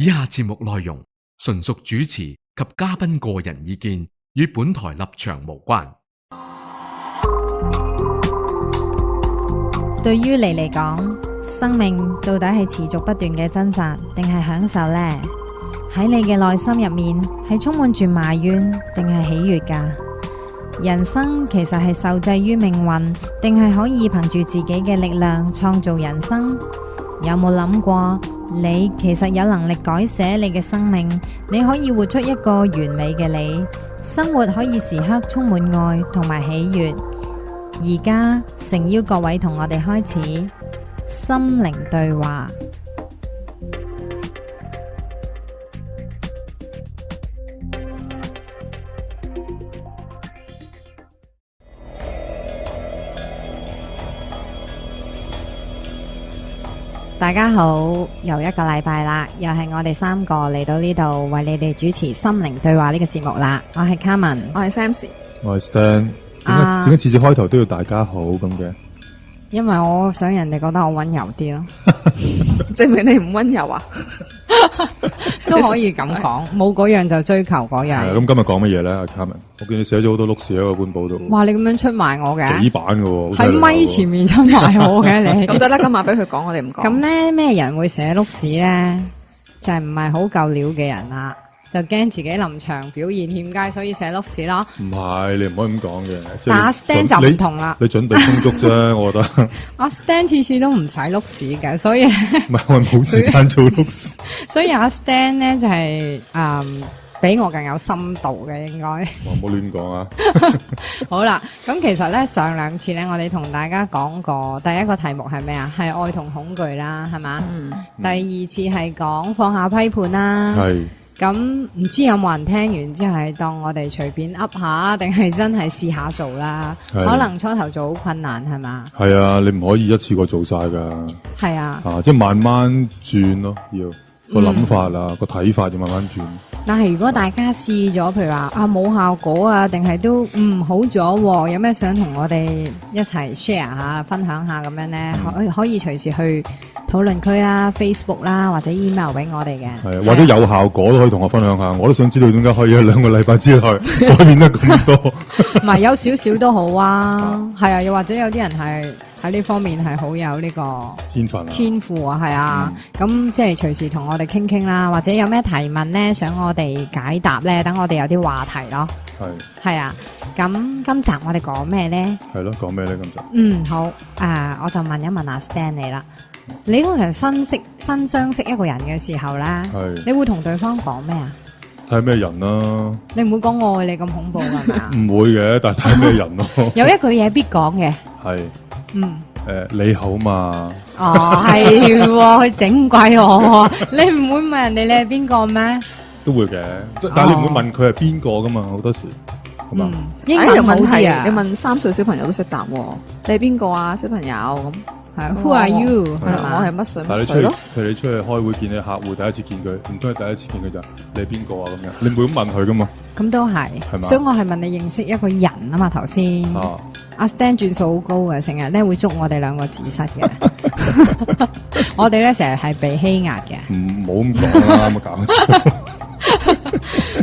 以下節目內容純屬主持及嘉賓個人意見，與本台立場無關。對於你嚟講，生命到底係持續不斷嘅掙扎，定係享受呢？喺你嘅內心入面，係充滿住埋怨，定係喜悅㗎？人生其實係受制於命運，定係可以憑住自己嘅力量創造人生？有冇諗過，你其實有能力改寫你嘅生命？你可以活出一個完美嘅你，生活可以時刻充滿愛同埋喜悅。而家誠邀各位同我哋開始心靈對話。大家好，又一個禮拜啦，又係我哋三個嚟到呢度為你哋主持心靈對話呢個節目啦。我係 Carmen， 我係 Sammy， 我係 Stan。點解次次開頭都要大家好咁嘅？因為我想人哋覺得我溫柔啲咯。證明你唔溫柔啊？都可以咁講，冇嗰樣就追求嗰樣。咁今日講乜嘢咧？阿 Carmen，我見你寫咗好多碌士喺個本簿度。哇，你咁樣出埋我嘅？幾版嘅？喺咪前面出埋我嘅你。咁得啦，今晚俾佢講，我哋唔講。咁咧，咩人會寫碌士咧？就係唔係好夠料嘅人啦。就驚自己臨場表現欠佳，所以寫碌屎咯。唔係，你唔可以咁講嘅。但阿 Stan 就唔同啦。你準備充足啫，我覺得。阿 Stan 次次都唔使碌屎嘅，所以唔係我冇時間做碌屎。所以阿 Stan 咧就係比我更有深度嘅應該。我唔好亂講啊！好啦，咁其實咧上兩次咧，我哋同大家講過第一個題目係咩啊？係愛同恐懼啦，係嘛？第二次係講放下批判啦。係。咁唔知有冇人聽完之後係當我哋隨便噏下，定係真係試下做啦？可能初頭做好困難係嘛？係啊，你唔可以一次過做晒噶。係啊，即係慢慢轉咯，要個諗法啊，個睇法要慢慢轉。但係如果大家試咗，譬如話冇效果啊，定係都好咗，有咩想同我哋一齊 share 下、分享下咁樣咧？可以隨時去討論區啦、Facebook 啦，或者 email 俾我哋嘅。係，或者有效果都可以同我分享下，我都想知道點解可以喺2個禮拜之內改變得咁多。唔係有少少都好啊，係啊，又或者有啲人係喺呢方面係好有呢個天分、天賦啊，係啊，咁即係隨時同我哋傾傾啦，或者有咩提問咧，想我哋解答咧，等我哋有啲話題咯。係啊，咁今集我哋講咩咧？係咯，講咩咧？今集好，我就問一問阿 Stan 你啦。你通常新相識一個人嘅時候咧，你會同對方講咩啊？睇咩人啦？你唔會講愛你咁恐怖係咪啊？唔會嘅，但係睇咩人咯。有一句嘢必講嘅，係你好嘛？哦，係佢整鬼我，你唔會問人哋你係邊個咩？都會嘅，但係你唔會問佢係邊個噶嘛？好多時係嘛？英文好啲啊！你問3歲小朋友都識答，你係邊個啊？小朋友咁。Who are you？我係乜水但係乜水咯？譬如你出去開會見你客戶，第一次見佢，唔通係第一次見佢就你係邊個啊？咁樣你唔會咁問佢噶嘛？咁都係，所以我係問你認識一個人啊嘛頭先。阿 Stan 轉數好高嘅，成日咧會捉我哋2個自失嘅。我哋咧成日係被欺壓嘅。唔好咁講啦，冇搞錯。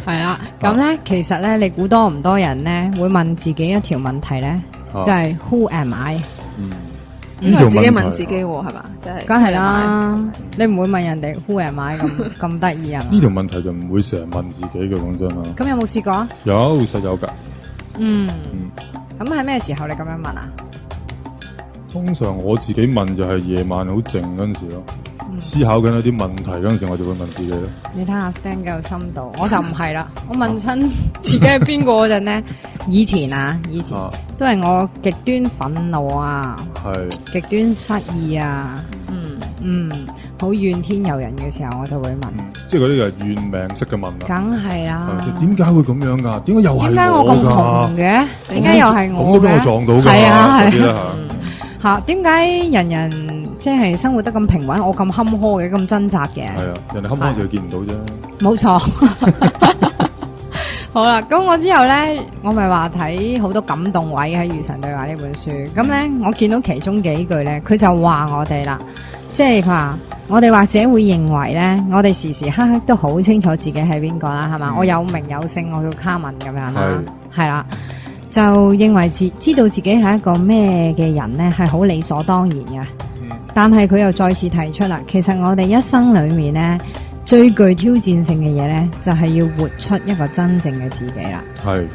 係啦，咁咧其實咧，你估多唔多人咧會問自己一條問題咧，就係 Who am I？因為自己問自己係嘛，即係梗係啦，你唔會問人哋 Who am I 咁得意啊？呢條問題就唔會成日問自己嘅，講真啦。咁有冇試過啊？有，實有噶。咁喺咩時候你咁樣問啊？通常我自己問就係夜晚好靜嗰陣時咯，思考緊一啲問題嗰陣時，我就會問自己咯。你睇下 Stan 嘅深度，我就唔係啦。我問親自己係邊個嗰陣咧，以前都係我極端憤怒啊，極端失意啊，好怨天尤人嘅時候，我就會問。即係嗰啲係怨命式嘅問啦。梗係啦。點解會咁樣噶？點解又係我噶？點解我咁紅嘅？點解又係我嘅？咁都俾我撞到㗎。係啊係。吓，點解人人即係生活得咁平穩，我咁坎坷嘅，咁掙扎嘅？係啊，人哋坎坷就見唔到啫。冇錯。好啦，咁我之後咧，我咪話睇好多感動位喺《與神對話》呢本書。咁咧，我見到其中幾句咧，佢就話我哋啦，即係佢話我哋或者會認為咧，我哋時時刻刻都好清楚自己係邊個啦，係嘛？我有名有姓，我叫卡文咁樣啦，係啦，就認為知道自己係一個咩嘅人咧，係好理所當然嘅。但係佢又再次提出啦，其實我哋一生裏面咧，最具挑戰性嘅嘢咧，就係要活出一個真正嘅自己啦。係，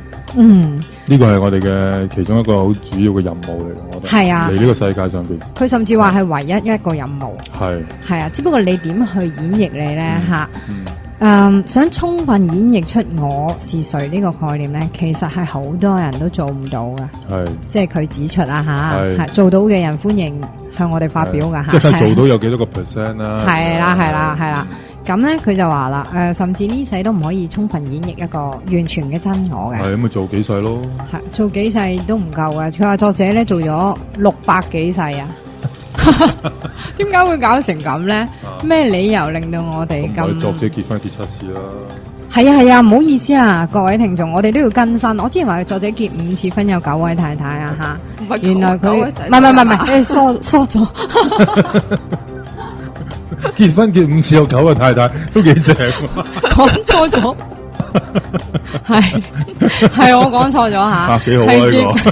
呢個係我哋嘅其中一個好主要嘅任務嚟嘅，我覺得係啊，嚟呢個世界上邊，佢甚至話係唯一一個任務。係啊，只不過你點去演繹你咧吓？想充分演繹出我是誰呢個概念咧，其實係好多人都做唔到嘅。係，即係佢指出啊吓，做到嘅人歡迎向我哋發表噶吓。即係做到有幾多個 percent 啦？係啦。咁咧佢就話啦，甚至呢世都唔可以充分演繹一個完全嘅真我嘅。係咁咪做幾世咯？係做幾世都唔夠嘅。佢話作者咧做咗600幾世啊。點解會搞成咁咧？咩理由令到我哋咁？作者結婚結7次啦。係啊，唔好意思啊，各位聽眾，我哋都要更新。我之前話作者結5次婚，有9位太太啊吓。原來佢唔係，疏咗。結婚結5次有9個太太，都幾正。講錯咗，係我講錯咗吓。幾好啊呢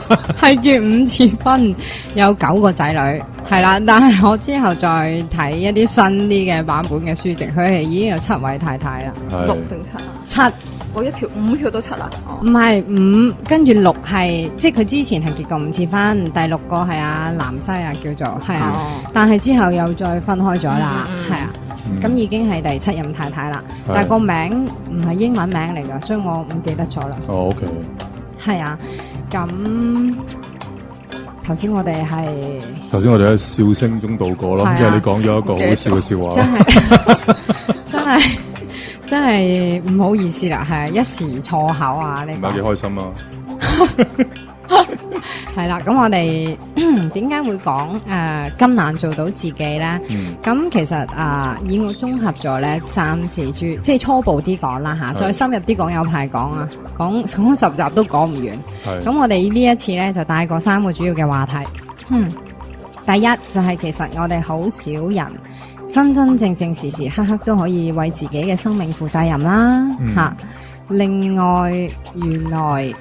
個。係結5次婚，有9個仔女，係啦。但係我之後再睇一啲新啲嘅版本嘅書籍，佢係已經有7位太太啦。6定7啊？7。我5條都7啦。唔係5，跟住6係，即係佢之前係結過5次婚，第6個係阿南西啊叫做，係啊。但係之後又再分開咗啦，係啊。咁已經係第7任太太啦，但係個名唔係英文名嚟噶，所以我唔記得咗啦。哦 ，OK。係啊，咁頭先我哋喺笑聲中度過咯，因為你講咗一個好笑嘅笑話。真係唔好意思啦，係一時錯口啊！你唔係幾開心啊？係啦，咁我哋點解會講咁難做到自己咧？咁其實以我綜合咗咧，暫時即係初步啲講啦吓，再深入啲講有排講啊，講10集都講唔完。咁我哋呢一次咧就帶過3個主要嘅話題。第一就係其實我哋好少人真正時時刻刻都可以為自己嘅生命負責任啦吓。另外，原來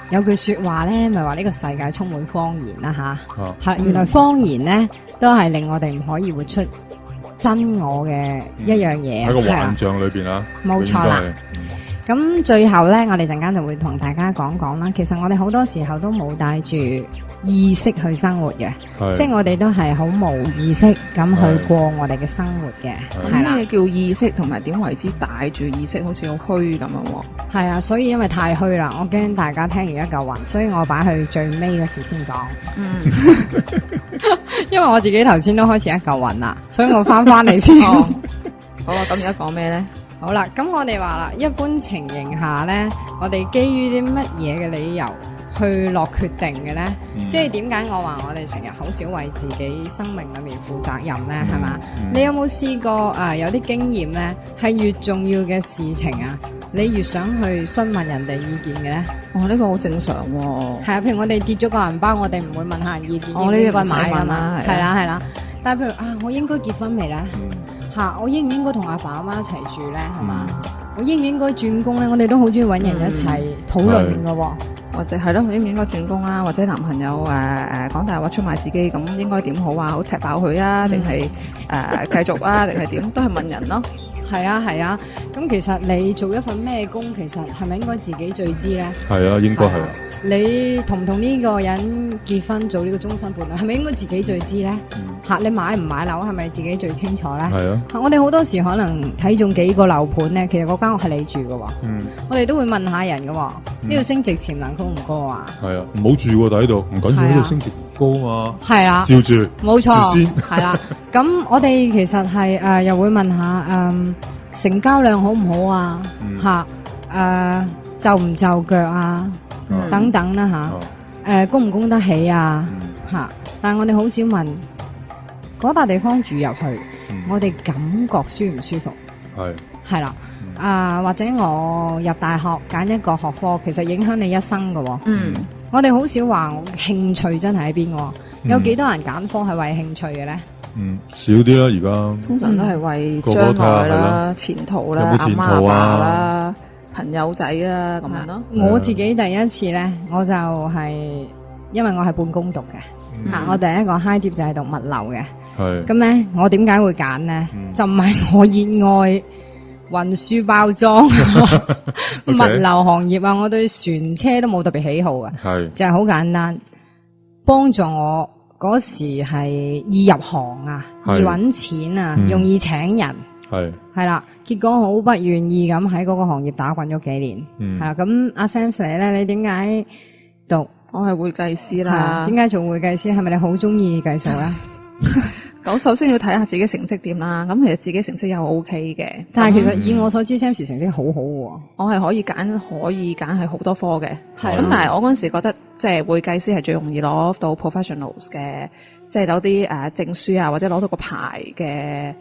有句說話咧，咪話呢個世界充滿謊言啦吓。原來謊言咧都係令我哋唔可以活出真我嘅一樣嘢。喺個幻象裏邊啊，冇錯啦。咁最後咧，我哋陣間就會同大家講講啦。其實我哋好多時候都冇帶住意識去生活嘅，即係我哋都係好無意識咁去過我哋嘅生活嘅。咁咩叫意識，同埋點為之帶住意識？好似好虛咁樣。係啊，所以因為太虛啦，我驚大家聽完一嚿雲，所以我擺去最尾嘅時先講。因為我自己頭先都開始一嚿雲啦，所以我翻嚟先。好啊，咁而家講咩咧？好啦，咁我哋話啦，一般情形下咧，我哋基於啲乜嘢嘅理由去落決定嘅咧？即係點解我話我哋成日好少為自己生命裏面負責任咧？係嘛？你有冇試過有啲經驗咧？係越重要嘅事情啊，你越想去詢問人哋意見嘅咧？呢個好正常喎。係啊，譬如我哋跌咗個銀包，我哋唔會問下人意見，應唔應該買㗎嘛？係啦。但係譬如我應該結婚未咧？我應唔應該同阿爸阿媽一齊住咧？係嘛？我應唔應該轉工咧？我哋都好中意搵人一齊討論噶，或者係咯，應唔應該轉工啊？或者男朋友講大話出賣自己，咁應該點好啊？好踢爆佢啊？定係繼續啊？定係點？都係問人咯。係啊。咁其實你做一份咩工，其實係咪應該自己最知咧？係啊，應該係。你同唔同呢個人結婚做呢個終身伴侶，係咪應該自己最知咧？你買唔買樓係咪自己最清楚咧？係啊。我哋好多時可能睇中幾個樓盤咧，其實嗰間屋係你住嘅。我哋都會問下人嘅，呢度升值潛能高唔高啊？係啊，唔好住喎，喺度唔緊要，呢度升值高嘛。係啦，照住，冇錯，先係啦。咁我哋其實係又會問下成交量好唔好啊？就唔就腳啊？等等啦供唔供得起啊？但係我哋好少問嗰笪地方住入去，我哋感覺舒唔舒服？係啦，或者我入大學揀一個學科，其實影響你一生㗎。我哋好少話興趣真係喺邊？有幾多人揀科係為興趣嘅咧？少啲啦而家。通常都係為個個將來都睇下係啦、啦前途啦、有冇前途阿媽阿啊爸啦、朋友仔啊咁樣咯。我自己第一次咧，我就係因為我係半工讀嘅，我第一個 high 碟就係讀物流嘅。係咁咧，我點解會揀咧？就唔係我熱愛運輸包裝物流行業啊，我對船車都冇特別喜好嘅，係就係好簡單，幫助我嗰時係易入行啊，易係搵錢啊，容易請人。係啦，結果好不願意咁喺嗰個行業打滾咗幾年。係啦，咁阿 Sam 你咧，你點解讀？我係會計師啦。點解做會計師？係咪你好中意計數咧？咁首先要睇下自己成績點啦。咁其實自己成績又 OK 嘅，但係其實以我所知，Sam 成績好好喎。我係可以揀係好多科嘅。係咁但係我嗰陣時覺得，即係會計師係最容易攞到 professionals 嘅，即係攞啲證書啊，或者攞到個牌嘅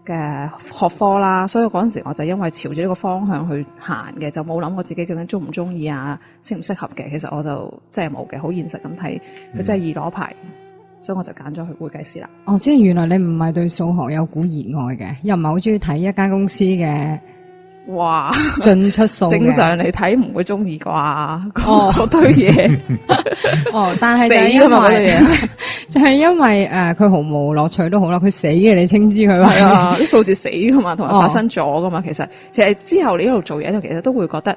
學科啦。所以嗰陣時我就因為朝住呢個方向去行嘅，就冇諗過自己究竟中唔中意啊，適唔適合嘅。其實我就即係冇嘅，好現實咁睇，佢真係易攞牌。所以我就揀咗去會計師啦。哦，即係原來你唔係對數學有股熱愛嘅，又唔係好中意睇一間公司嘅哇進出數。正常嚟睇唔會中意啩？嗰堆嘢。哦，但係死噶嘛嗰堆嘢，就係因為佢毫無樂趣都好啦，佢死嘅你稱之佢係啊，啲數字死噶嘛，同埋發生咗噶嘛。其實之後你一路做嘢咧，其實都會覺得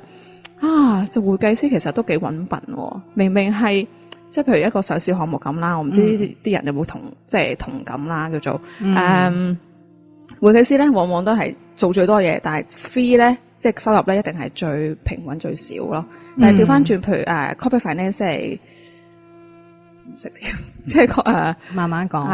啊，做會計師其實都幾搵笨喎。明明係。即係譬如一個上市項目咁啦，我唔知啲人有冇即係同感啦，叫做會計師咧，往往都係做最多嘢，但係 fee 咧，即係收入咧，一定係最平穩最少咯。但係調翻轉，譬如corporate finance 係唔識即係慢慢講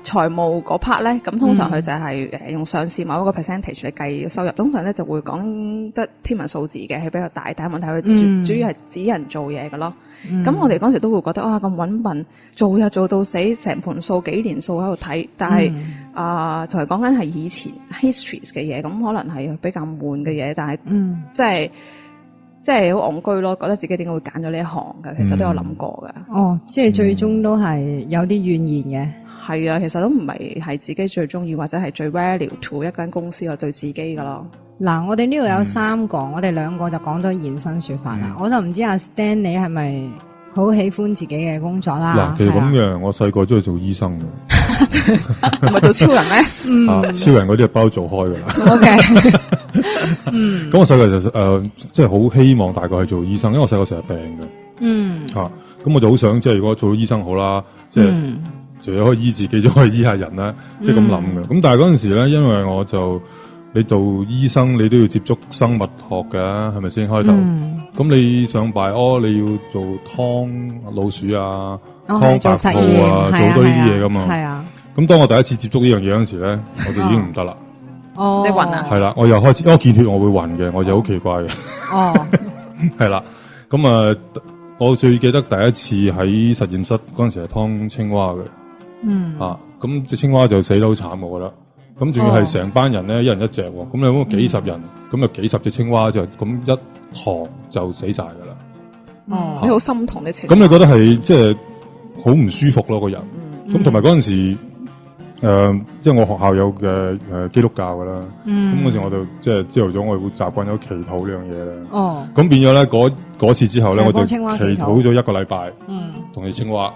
財務嗰 part 咧，咁通常佢就係用上市某一個 percentage 嚟計收入，通常咧就會講得天文數字嘅，係比較大，但係問題佢主要係指人做嘢嘅咯。咁我哋嗰時都會覺得咁搵笨，做又做到死，成盤數幾年數喺度睇，但係就係講緊係以前 histories 嘅嘢，咁可能係比較悶嘅嘢，但係即係好戇居咯，覺得自己點解會揀咗呢一行嘅，其實都有諗過嘅。哦，即係最終都係有啲怨言嘅。係啊，其實都唔係自己最中意或者係最 value to 一間公司或對自己噶咯。嗱，我哋呢度有3個，我哋2個就講咗現身說法啦。我就唔知阿 Stan 你係咪好喜歡自己嘅工作啦？嗱，其實咁嘅，我細個中意做醫生嘅，唔係做超人咩？超人嗰啲係包做開噶啦。OK，咁我細個就即係好希望大個去做醫生，因為我細個成日病嘅。咁我就好想即係如果做到醫生好啦，即係除咗可以醫自己，仲可以醫下人啦，即係咁諗嘅。咁但係嗰陣時咧，因為我就你做醫生，你都要接觸生物學嘅，係咪先開頭？咁你上拜你要做湯老鼠啊，湯白兔啊，做好多呢啲嘢噶嘛。係啊。咁當我第一次接觸呢樣嘢嗰陣時咧，我就已經唔得啦。哦，你暈啊？係啦，我又開始，因為見血我會暈嘅，我就好奇怪嘅。哦，係啦，咁我最記得第一次喺實驗室嗰陣時係湯青蛙嘅。咁隻青蛙就死得好慘，我覺得。咁仲要係成班人咧，一人一隻，咁你諗幾十人，咁有幾十隻青蛙就咁一堂就死晒噶啦。你好心痛啲情。咁你覺得係即係好唔舒服咯，個人。咁同埋嗰陣時，即係我學校有嘅基督教噶啦。咁嗰時我就即係朝頭早我會習慣咗祈禱呢樣嘢咧。咁變咗咧嗰次之後咧，我就祈禱咗1個禮拜。同隻青蛙。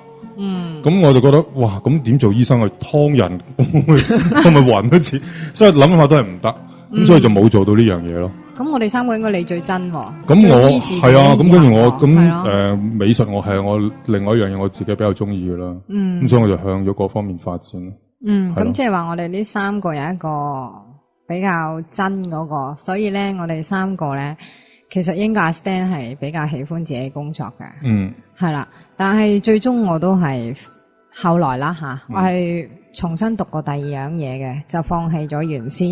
咁我就覺得哇，咁點做醫生去湯人，我咪暈一次，所以諗下都係唔得，咁所以就冇做到呢樣嘢咯。咁我哋3個應該你最真喎。咁我係啊，咁跟住我咁美術我係我另外一樣嘢我自己比較中意嘅啦。咁所以我就向咗嗰方面發展咯。咁即係話我哋呢3個有一個比較真嗰個，所以咧我哋3個咧。其實應該阿 Stan 係比較喜歡自己工作嘅，係啦。但係最終我都係後來啦吓，我係重新讀過第2樣嘢嘅，就放棄咗原先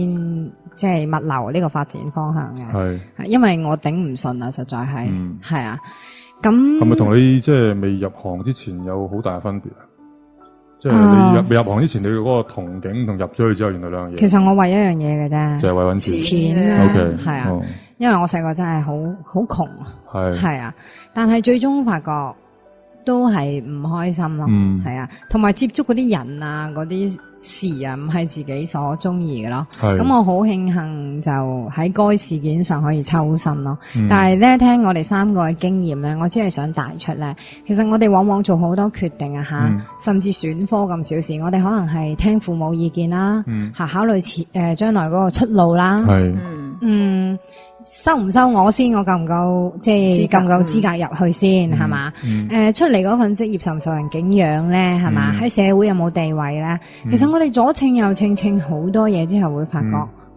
即係物流呢個發展方向嘅。係，因為我頂唔順啦，實在係係啊。咁係咪同你即係未入行之前有好大嘅分別啊？即係你未入行之前，你嗰個憧憬同入咗去之後，原來兩樣嘢。其實我為一樣嘢嘅啫，就係為搵錢啊。OK，係啊。因為我細個真係好窮，係啊，但係最終發覺都係唔開心咯，係啊，同埋接觸嗰啲人啊，嗰啲事啊，唔係自己所中意嘅咯。咁我好慶幸就喺該事件上可以抽身咯。但係咧，聽我哋三個嘅經驗咧，我只係想帶出咧，其實我哋往往做好多決定啊甚至選科咁小事，我哋可能係聽父母意見啦，考慮將來嗰個出路啦，收唔收我先，我夠唔夠即係夠唔夠資格入去先，係嘛？出嚟嗰份職業受唔受人敬仰咧，係嘛？喺社會有冇地位咧？其實我哋左稱右稱好多嘢之後，會發覺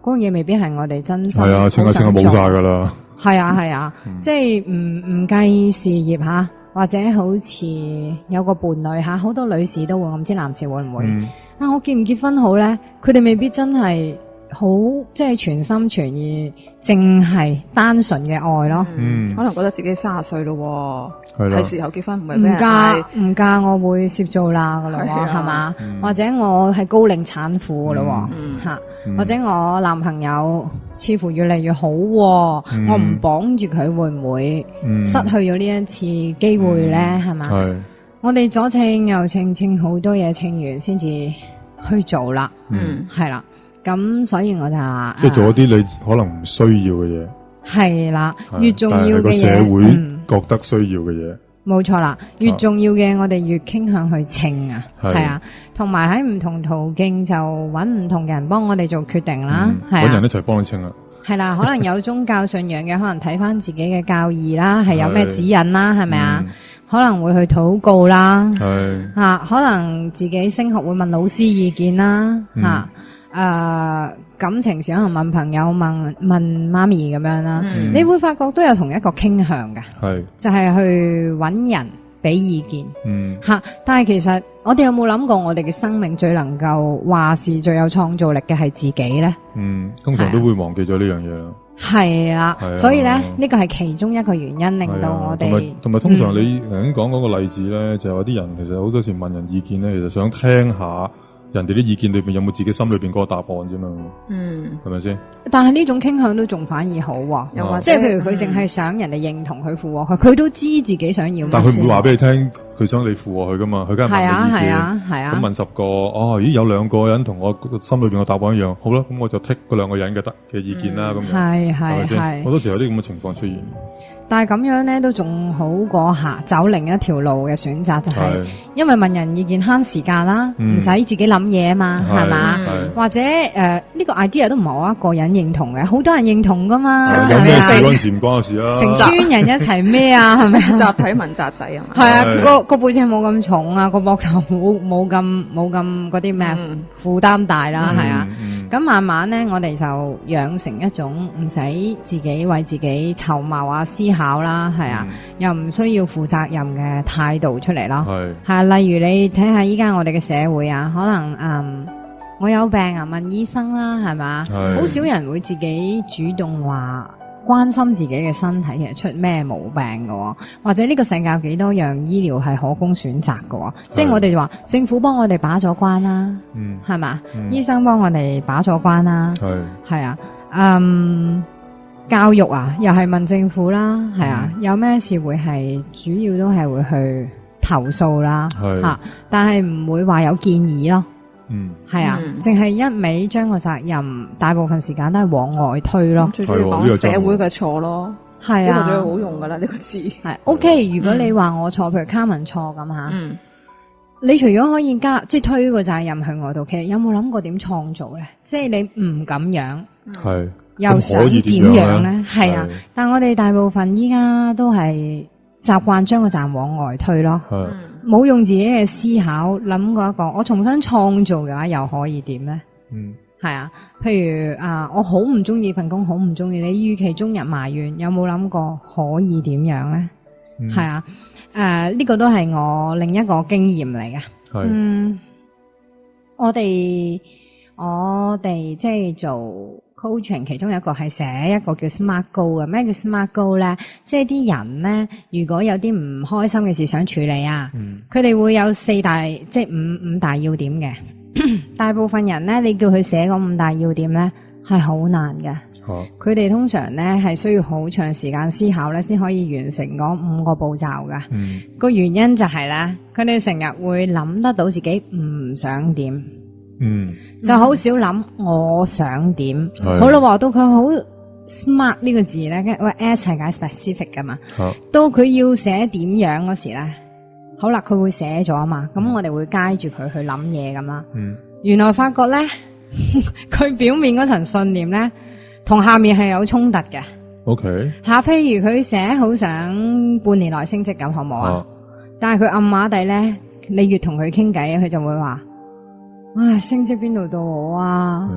嗰樣嘢未必係我哋真心好想做。係啊，稱冇晒噶啦。係啊，即係唔計事業吓，或者好似有個伴侶吓，好多女士都會，我唔知男士會唔會啊？我結唔結婚好咧？佢哋未必真係。好即係全心全意，淨係單純嘅愛咯。可能覺得自己30歲咯，係時候結婚，唔係唔嫁我會攝做啦噶咯，係嘛？或者我係高齡產婦噶咯，或者我男朋友似乎越嚟越好，我唔綁住佢會唔會失去咗呢一次機會咧？係嘛？我哋左稱右稱好多嘢，稱完先至去做啦。係啦。咁所以我就話，即係做一啲你可能唔需要嘅嘢，係啦，越重要嘅嘢，個社會覺得需要嘅嘢，冇錯啦，越重要嘅我哋越傾向去稱啊，係啊，同埋喺唔同途徑就揾唔同嘅人幫我哋做決定啦，係揾人一齊幫你稱啊，係啦，可能有宗教信仰嘅，可能睇翻自己嘅教義啦，係有咩指引啦，係咪啊？可能會去禱告啦，可能自己升學會問老師意見啦，感情時可能問朋友、問媽咪咁樣啦，你會發覺都有同一個傾向㗎，就係去揾人俾意見，但係其實我哋有冇諗過，我哋嘅生命最能夠話事、最有創造力嘅係自己咧？通常都會忘記咗呢樣嘢啦。係啦，所以咧呢個係其中一個原因，令到我哋同埋通常你頭先講嗰個例子咧，就係有啲人其實好多時問人意見咧，其實想聽下人哋啲意見裏邊有冇自己心裏邊嗰個答案啫嘛，係咪先？但係呢種傾向都仲反而好喎，即係譬如佢淨係想人哋認同佢附和佢都知自己想要乜。但係佢唔會話俾你聽，佢想你附和佢噶嘛，佢梗係問你意見。係啊。咁問10個，咦有2個人同我心裏邊個答案一樣，好啦，咁我就剔嗰2個人嘅意見啦，咁樣係咪先？好多時有啲咁嘅情況出現。但係咁樣咧都仲好過走另一條路嘅選擇，就係因為問人意見慳時間啦，唔使自己諗嘢啊嘛，係嘛？或者呢個 idea 都唔係我一個人認同嘅，好多人認同噶嘛。有咩事嗰陣時唔關我事啊？成村人一齊咩啊？係咪集體問責制啊？係啊，個背脊冇咁重啊，個膊頭冇咁嗰啲咩負擔大啦，係啊。咁慢慢咧，我哋就養成一種唔使自己為自己籌謀啊、思考啦，係啊，又唔需要負責任嘅態度出嚟咯。係例如你睇下依家我哋嘅社會啊，可能我有病啊，問醫生啦，係嘛？好少人會自己主動話關心自己嘅身體，其實出咩毛病㗎，或者呢個世界有幾多樣醫療係可供選擇㗎，即係我哋話政府幫我哋把咗關啦，係嘛？醫生幫我哋把咗關啦，係啊，教育啊，又係問政府啦，係啊，有咩事會係主要都係會去投訴啦，吓，但係唔會話有建議咯。係啊，淨係一味將個責任，大部分時間都係往外推咯。最主要講社會嘅錯咯，係啊，呢個最好用噶啦，呢個字係 OK。如果你話我錯，譬如卡文錯咁吓，你除咗可以即係推個責任去我度，其實有冇諗過點創造咧？即係你唔咁樣，係又想點樣咧？係啊，但係我哋大部分依家都係習慣將個責任往外推咯。冇用自己嘅思考諗過一個，我重新創造嘅話又可以點咧？係啊，譬如我好唔中意份工，好唔中意，你預期終日埋怨，有冇諗過可以點樣咧？係啊，呢個都係我另一個經驗嚟嘅。我哋即係做coaching，其中有一個係寫一個叫 SMART Goal 嘅。咩叫 SMART Goal 咧？即係啲人咧，如果有啲唔開心嘅事想處理啊，佢哋會有4大，即係五大要點嘅。大部分人咧，你叫佢寫嗰5大要點咧，係好難嘅。佢哋通常咧係需要好長時間思考咧，先可以完成嗰5個步驟噶。個原因就係咧，佢哋成日會諗得到自己唔想點，就好少諗我想點。好啦，到佢好 smart 呢個字咧，個 S 係解 specific 噶嘛。到佢要寫點樣嗰時咧，好啦，佢會寫咗啊嘛。咁我哋會街住佢去諗嘢咁啦。原來發覺咧，佢表面嗰層信念咧，同下面係有衝突嘅。OK。譬如佢寫好想半年內升職咁，好唔好啊？但係佢暗馬底咧，你越同佢傾偈，佢就會話：唉，升職邊度到我啊？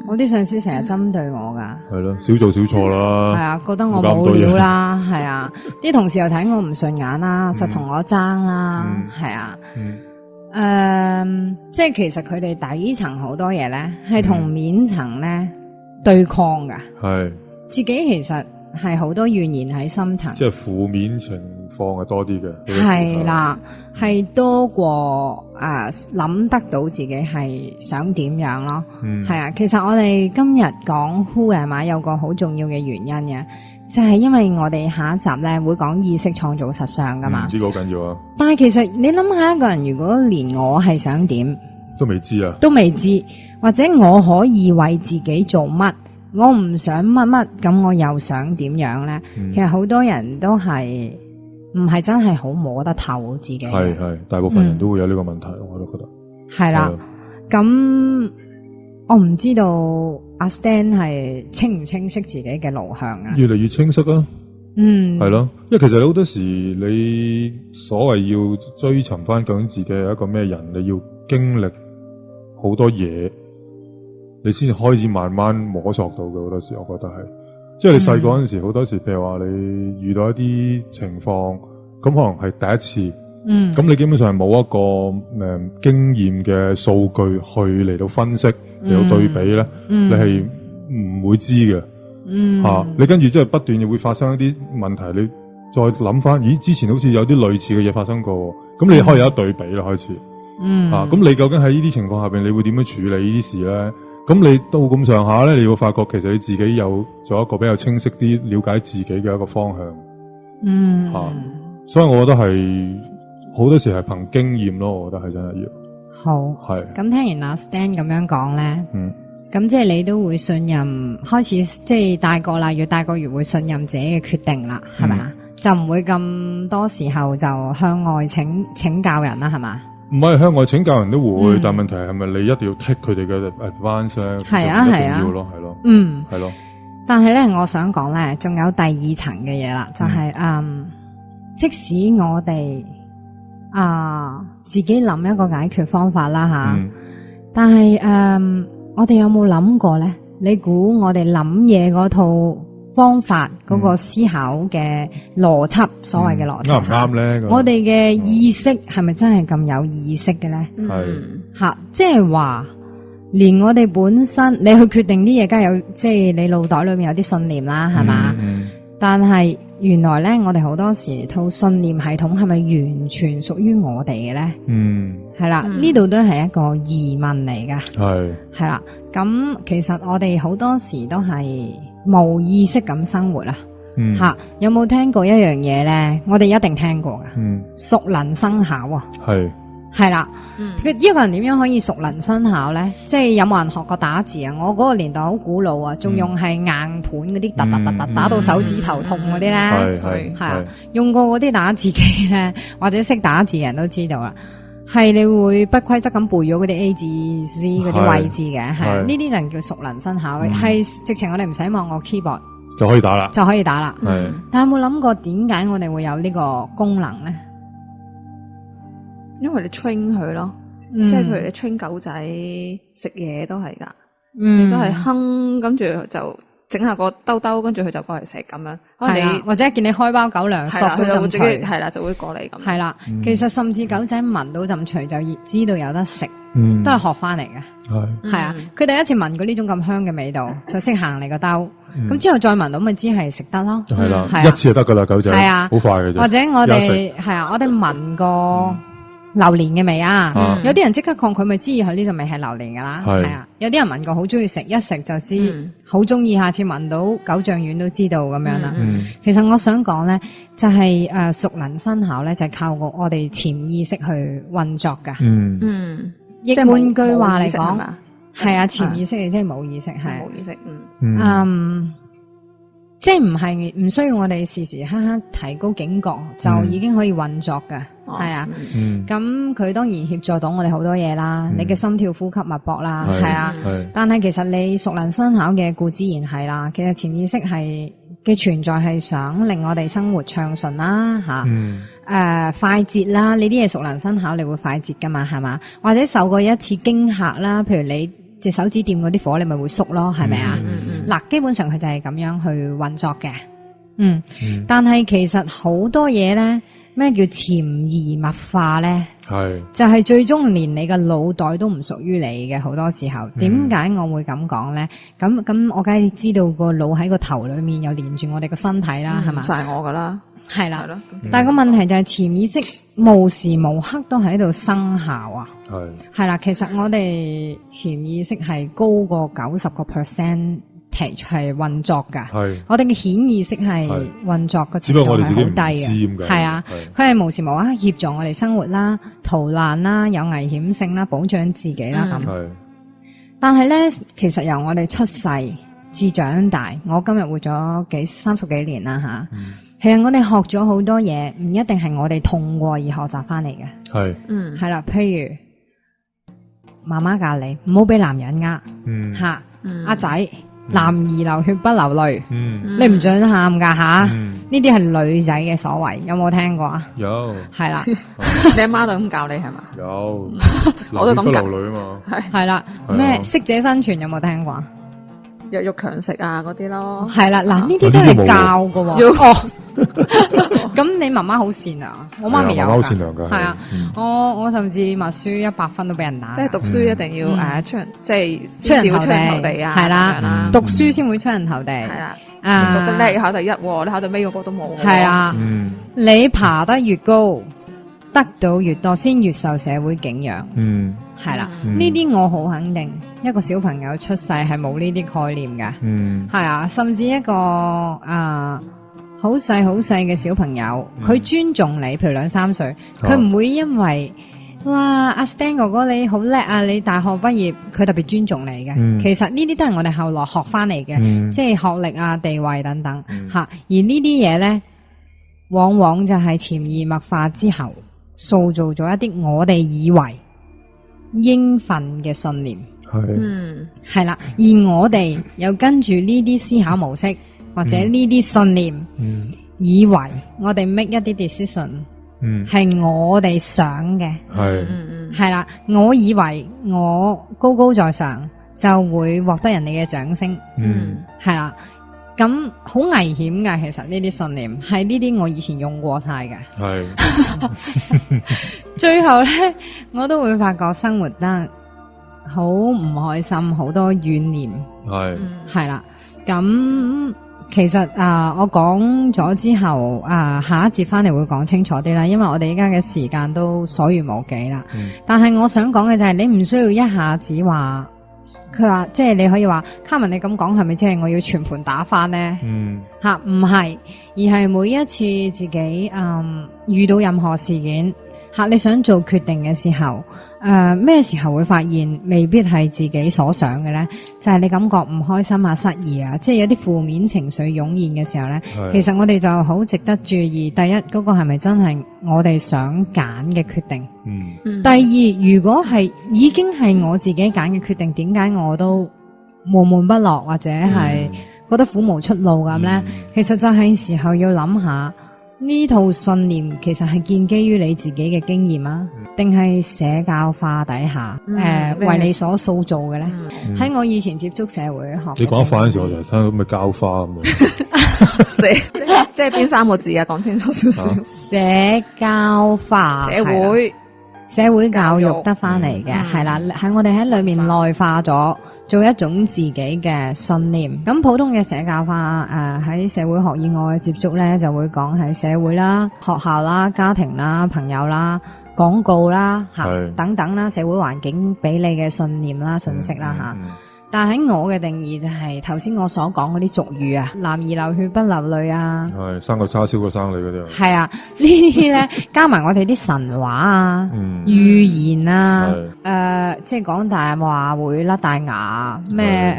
我啲上司成日針對我噶。係咯，少做少錯啦。係啊，覺得我冇料啦。係啊，啲同事又睇我唔順眼啦，實同我爭啦。係啊。即係其實佢哋底層好多嘢咧，係同面層咧對抗噶。係自己其實係好多怨言喺深層，即係負面情況係多啲嘅。係啦，係多過諗得到自己係想點樣咯。係啊，其實我哋今日講 Who am I有個好重要嘅原因嘅。就係因為我哋下一集咧會講意識創造實相噶嘛，唔知好緊要啊。但係其實你諗下，一個人如果連我係想點都未知啊，都未知，或者我可以為自己做乜，我唔想乜乜，咁我又想點樣咧？其實好多人都係唔係真係好摸得透自己。係大部分人都會有呢個問題，我都覺得係啦。咁我唔知道阿 Stan 係清唔清晰自己嘅路向啊？越嚟越清晰啊！係咯，因為其實你好多時你所謂要追尋翻究竟自己係一個咩人，你要經歷好多嘢，你先至開始慢慢摸索到嘅。好多時我覺得係，即係你細個嗰陣時，好多時譬如話你遇到一啲情況，咁可能係第一次。咁你基本上係冇一個經驗嘅數據去嚟到分析嚟到對比咧，你係唔會知嘅。你跟住即係不斷會發生一啲問題，你再諗翻，咦，之前好似有啲類似嘅嘢發生過，咁你可以有一對比啦，開始。咁你究竟喺呢啲情況下邊，你會點樣處理呢啲事咧？咁你到咁上下咧，你會發覺其實你自己有咗一個比較清晰啲了解自己嘅一個方向。所以我覺得係。好多時係憑經驗咯，我覺得係真係要好係。咁聽完阿 Stan 咁樣講咧，咁即係你都會信任，開始即係大個啦，越大個越會信任自己嘅決定啦，係咪啊？就唔會咁多時候就向外請教人啦，係嘛？唔係向外請教人都會，但問題係咪你一定要 take 佢哋嘅 advice 咧？係啊係啊，要咯係咯，係咯。但係咧，我想講咧，仲有第二層嘅嘢啦，就係即使我哋自己諗一個解決方法啦吓，但係我哋有冇諗過咧？你估我哋諗嘢嗰套方法嗰個思考嘅邏輯，所謂嘅邏輯啱唔啱咧？我哋嘅意識係咪真係咁有意識嘅咧？係吓，即係話連我哋本身你去決定啲嘢，梗係有即係你腦袋裏面有啲信念啦，係嘛？但係原來咧，我哋好多時套信念系統係咪完全屬於我哋嘅咧？係啦，呢度都係一個疑問嚟㗎。係啦，咁其實我哋好多時都係冇意識咁生活啦。有冇聽過一樣嘢咧？我哋一定聽過㗎。熟能生巧啊。係啦，一個人點樣可以熟能生巧咧？即係有冇人學過打字啊？我嗰個年代好古老啊，仲用係硬盤嗰啲突打到手指頭痛嗰啲咧，係啊，用過嗰啲打字機咧，或者識打字嘅人都知道啦，係你會不規則咁背咗嗰啲 A 至 C 嗰啲位置嘅，係呢啲就叫熟能生巧，係直情我哋唔使望個 keyboard 就可以打啦，但有冇諗過點解我哋會有呢個功能咧？因為你 train 佢咯，即係譬如你 train 狗仔食嘢都係噶，你都係哼，跟住就整下個兜兜，跟住佢就過嚟食咁樣。係啊，或者見你開包狗糧，索到陣除，係啦，就會過嚟咁。係啦，其實甚至狗仔聞到陣除就知道有得食，都係學翻嚟嘅。係啊，佢第一次聞過呢種咁香嘅味道，就識行嚟個兜。咁之後再聞到咪知係食得咯。係啦，一次就得噶啦，狗仔。係啊，好快嘅啫。或者我哋係啊，我哋聞過。榴蓮嘅味啊，有啲人即刻抗拒，咪知以後呢陣味係榴蓮噶啦，係啊，有啲人聞過好中意食，一食就知好中意，下次聞到九醬丸都知道咁樣啦。其實我想講咧，就係熟能生巧咧，就係靠我哋潛意識去運作噶。亦換句話嚟講，係啊，潛意識亦即係冇意識，係冇意識。即係唔需要我哋時時刻刻提高警覺，就已經可以運作嘅，係啊。咁佢當然協助到我哋好多嘢啦，你嘅心跳、呼吸、脈搏啦，係啊。但係其實你熟能生巧嘅固之然係啦，其實潛意識係嘅存在係想令我哋生活暢順啦，吓，快捷啦，呢啲嘢熟能生巧，你會快捷噶嘛，係嘛？或者受過一次驚嚇啦，譬如你隻手指掂嗰啲火，你咪會縮咯，係咪啊？嗱，基本上佢就係咁樣去運作嘅。但係其實好多嘢咧，咩叫潛移默化咧？係就係最終連你嘅腦袋都唔屬於你嘅，好多時候。點解我會咁講咧？咁我梗係知道個腦喺個頭裏面又連住我哋個身體啦，係嘛？就係我噶啦。係啦，但係個問題就係潛意識無時無刻都喺度生效啊！係啦，其實我哋潛意識係高過90%係運作噶，我哋嘅顯意識係運作嘅程度係好低嘅，係啊，佢係無時無刻協助我哋生活啦、逃難啦、有危險性啦、保障自己啦咁。但係咧，其實由我哋出世至長大，我今日活咗30幾年啦吓。其實我哋學咗好多嘢，唔一定係我哋痛過而學習翻嚟嘅。係啦，譬如媽媽教你唔好俾男人吓，阿仔，男兒流血不流淚，你唔准喊噶吓，呢啲係女仔嘅所謂，有冇聽過啊？有，係啦，你阿媽都咁教你係嘛？有，我都咁教。流淚啊嘛，係啦，咩適者生存有冇聽過？弱肉強食啊嗰啲咯，係啦，嗱呢啲都係教噶喎。咁你媽媽好善良，我媽咪有噶，係啊，我甚至默書100分都俾人打，即係讀書一定要出人，即係出人頭地啊，係啦，讀書先會出人頭地，係啦，讀得叻考第1，你考到尾嗰個都冇，係啦，你爬得越高，得到越多，先越受社會景仰，係啦，呢啲我好肯定，一個小朋友出世係冇呢啲概念嘅，係啊，甚至一個好細嘅小朋友，佢尊重你，譬如2、3歲，佢唔會因為哇阿 Stan 哥哥你好叻啊，你大學畢業，佢特別尊重你嘅。其實呢啲都係我哋後來學翻嚟嘅，即係學歷啊、地位等等吓。而呢啲嘢咧，往往就係潛移默化之後，塑造咗一啲我哋以為應份嘅信念。係啦，而我哋又跟住呢啲思考模式。或者呢啲信念，以為我哋 make 一啲 decision，係我哋想嘅，係啦，我以為我高高在上就會獲得人哋嘅掌聲，係啦，咁好危險噶，其實呢啲信念係呢啲我以前用過晒嘅，係，最後咧我都會發覺生活得好唔開心，好多怨念，係啦，咁。其實我講咗之後下一節翻嚟會講清楚啲啦，因為我哋依家嘅時間都所餘無幾啦。但係我想講嘅就係你唔需要一下子話佢話，即係你可以話卡文你咁講係咪即係我要全盤打翻呢？吓唔係，而係每一次自己遇到任何事件吓，你想做決定嘅時候。咩時候會發現未必係自己所想嘅咧？就係你感覺唔開心啊、失意啊，即係有啲負面情緒湧現嘅時候咧，其實我哋就好值得注意。第一，嗰個係咪真係我哋想揀嘅決定？第二，如果係已經係我自己揀嘅決定，點解我都悶悶不樂或者係覺得苦無出路咁咧？其實就係時候要諗下。呢套信念其實係建基於你自己嘅經驗啊，定係社交化底下為你所塑造嘅咧？喺我以前接觸社會學，你講得快嗰陣時，我就聽到咩膠花咁樣，即係邊3個字啊？講清楚少少。社交化，社會教育得翻嚟嘅，係啦，喺我哋喺裏面內化咗。做一種自己嘅信念，咁普通嘅社交化喺社會學以外嘅接觸咧，就會講喺社會啦、學校啦、家庭啦、朋友啦、廣告啦等等啦，社會環境俾你嘅信念啦、信息啦但係喺我嘅定義就係頭先我所講嗰啲俗語啊，男兒流血不流淚啊，係生個叉燒個生女嗰啲係啊，呢啲咧加埋我哋啲神話啊、預言啊，即係講大話會甩大牙咩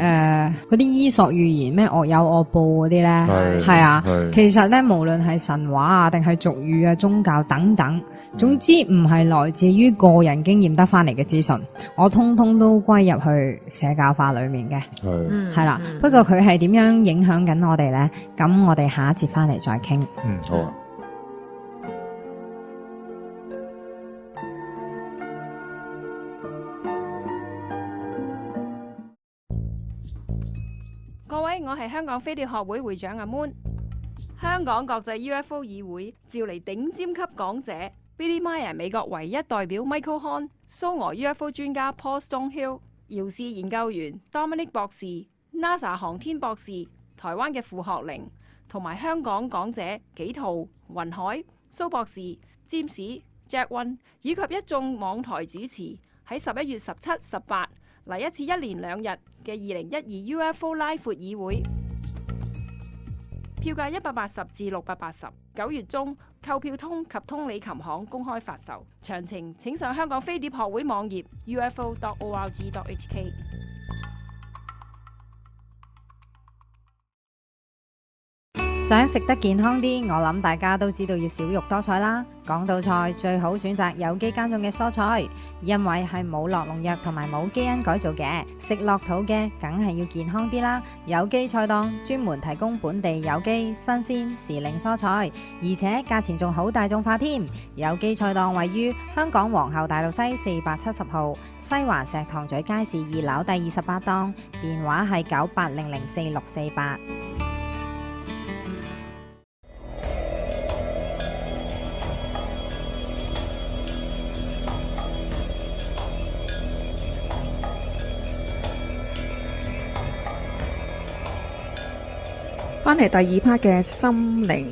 嗰啲伊索寓言咩惡有惡報嗰啲咧，係啊，其實咧無論係神話啊定係俗語啊、宗教等等，總之唔係來自於個人經驗得翻嚟嘅資訊，我通通都歸入去社教化裏面嘅，係啦。不過佢係點樣影響緊我哋咧？咁我哋下一節翻嚟再傾。好啊。各位，我係香港飛碟學會會長阿 Moon。香港國際 UFO 議會召嚟頂尖級講者 Billy Meyer 美國唯一代表 Michael Hahn、蘇俄 UFO 專家 Paul Stonehill、姚氏研究員 Dominic 博士、NASA 航天博士、台灣嘅傅學玲，同埋香港講者紀陶、雲海、蘇博士、James、Jack One 以及一眾網台主持喺11月17、18嚟一次1連2日嘅2012 UFO Live 闊議會。票價180至680， 9月中購票通及通利琴行公開發售，詳情請上香港飛碟學會網頁 ufo.org.hk。想食得健康啲，我諗大家都知道要少肉多菜啦。講到菜，最好選擇有機耕種嘅蔬菜，因為係冇落農藥同埋冇基因改造嘅，食落肚嘅梗係要健康啲啦。有機菜檔專門提供本地有機、新鮮、時令蔬菜，而且價錢仲好大眾化添。有機菜檔位於香港皇后大道西470號，西環石塘咀街市2樓第28檔，電話係98004648。翻嚟第二 part 嘅心靈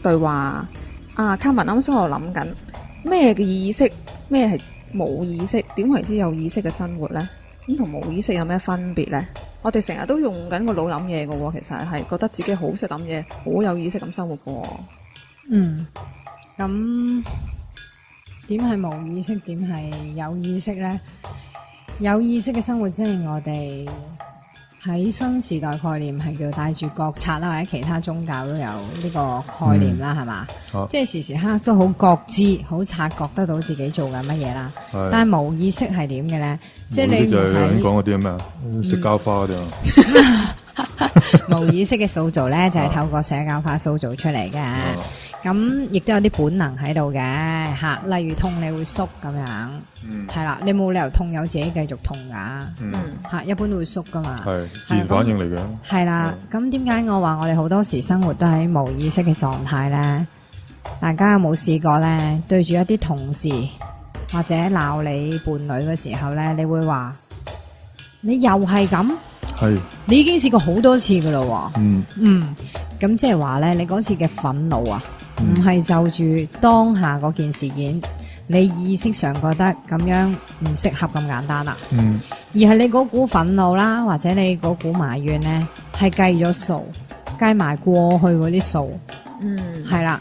對話啊，卡文啱先我諗緊咩嘅意識，咩係冇意識，點為之有意識嘅生活呢？咁同冇意識有咩分別呢？我哋成日都用緊個腦諗嘢嘅喎，其實係覺得自己好識諗嘢，好有意識咁生活嘅喎。咁點係冇意識，點係有意識呢？有意識嘅生活即係我哋喺新時代概念係叫帶住覺察啦，或者其他宗教都有呢個概念啦，係嘛？即係時時刻刻都好覺知、好察覺得到自己做緊乜嘢啦。但係無意識係點嘅咧？即係你唔使講嗰啲咩啊？食膠花嗰啲啊？無意識嘅塑造咧，就係透過社交化塑造出嚟嘅。咁亦都有啲本能喺度嘅吓，例如痛你會縮咁樣，係啦，你冇理由痛有自己繼續痛噶，吓一般都會縮噶嘛，係自然反應嚟嘅。係啦，咁點解我話我哋好多時生活都喺無意識嘅狀態咧？大家有冇試過咧？對住一啲同事或者鬧你伴侶嘅時候咧，你會話你又係咁？係你已經試過好多次噶啦，咁即係話咧，你嗰次嘅憤怒啊，唔係就住當下嗰件事件，你意識上覺得咁樣唔適合咁簡單啦，而係你嗰股憤怒啦，或者你嗰股埋怨咧，係計咗數，計埋過去嗰啲數，係啦，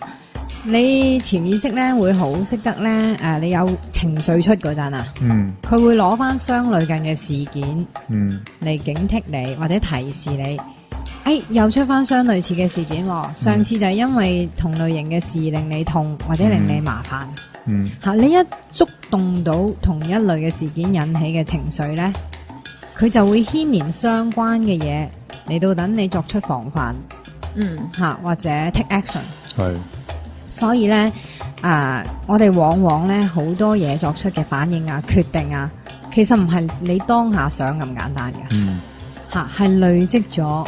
你潛意識咧會好識得咧，你有情緒出嗰陣啊，佢會攞翻相類近嘅事件，嚟警惕你或者提示你。又出翻相類似嘅事件，上次就係因為同類型嘅事令你痛或者令你麻煩，你一觸動到同一類嘅事件引起嘅情緒呢，佢就會牽連相關嘅嘢嚟到等你作出防範，或者 take action。係，所以呢，我哋往往呢好多嘢作出嘅反應啊、決定啊，其實唔係你當下想咁簡單嘅，係累積咗。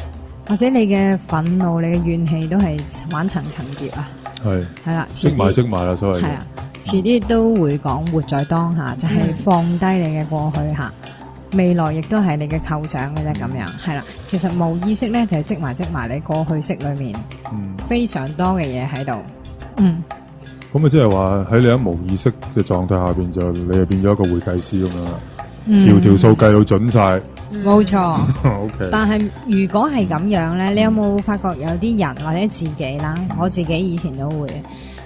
或者你嘅憤怒、你嘅怨氣都係玩層層疊啊，係啦，積埋啦，所謂係啊，遲啲都會講活在當下，就係放低你嘅過去吓，未來亦都係你嘅構想嘅啫，咁樣係啦。其實無意識咧就係積埋你過去式裏面非常多嘅嘢喺度，咁啊，即係話喺你一無意識嘅狀態下邊，就你就變咗一個會計師咁樣啦，條數計到準晒。冇錯。OK。但係如果係咁樣咧，你有冇發覺有啲人或者自己啦，我自己以前都會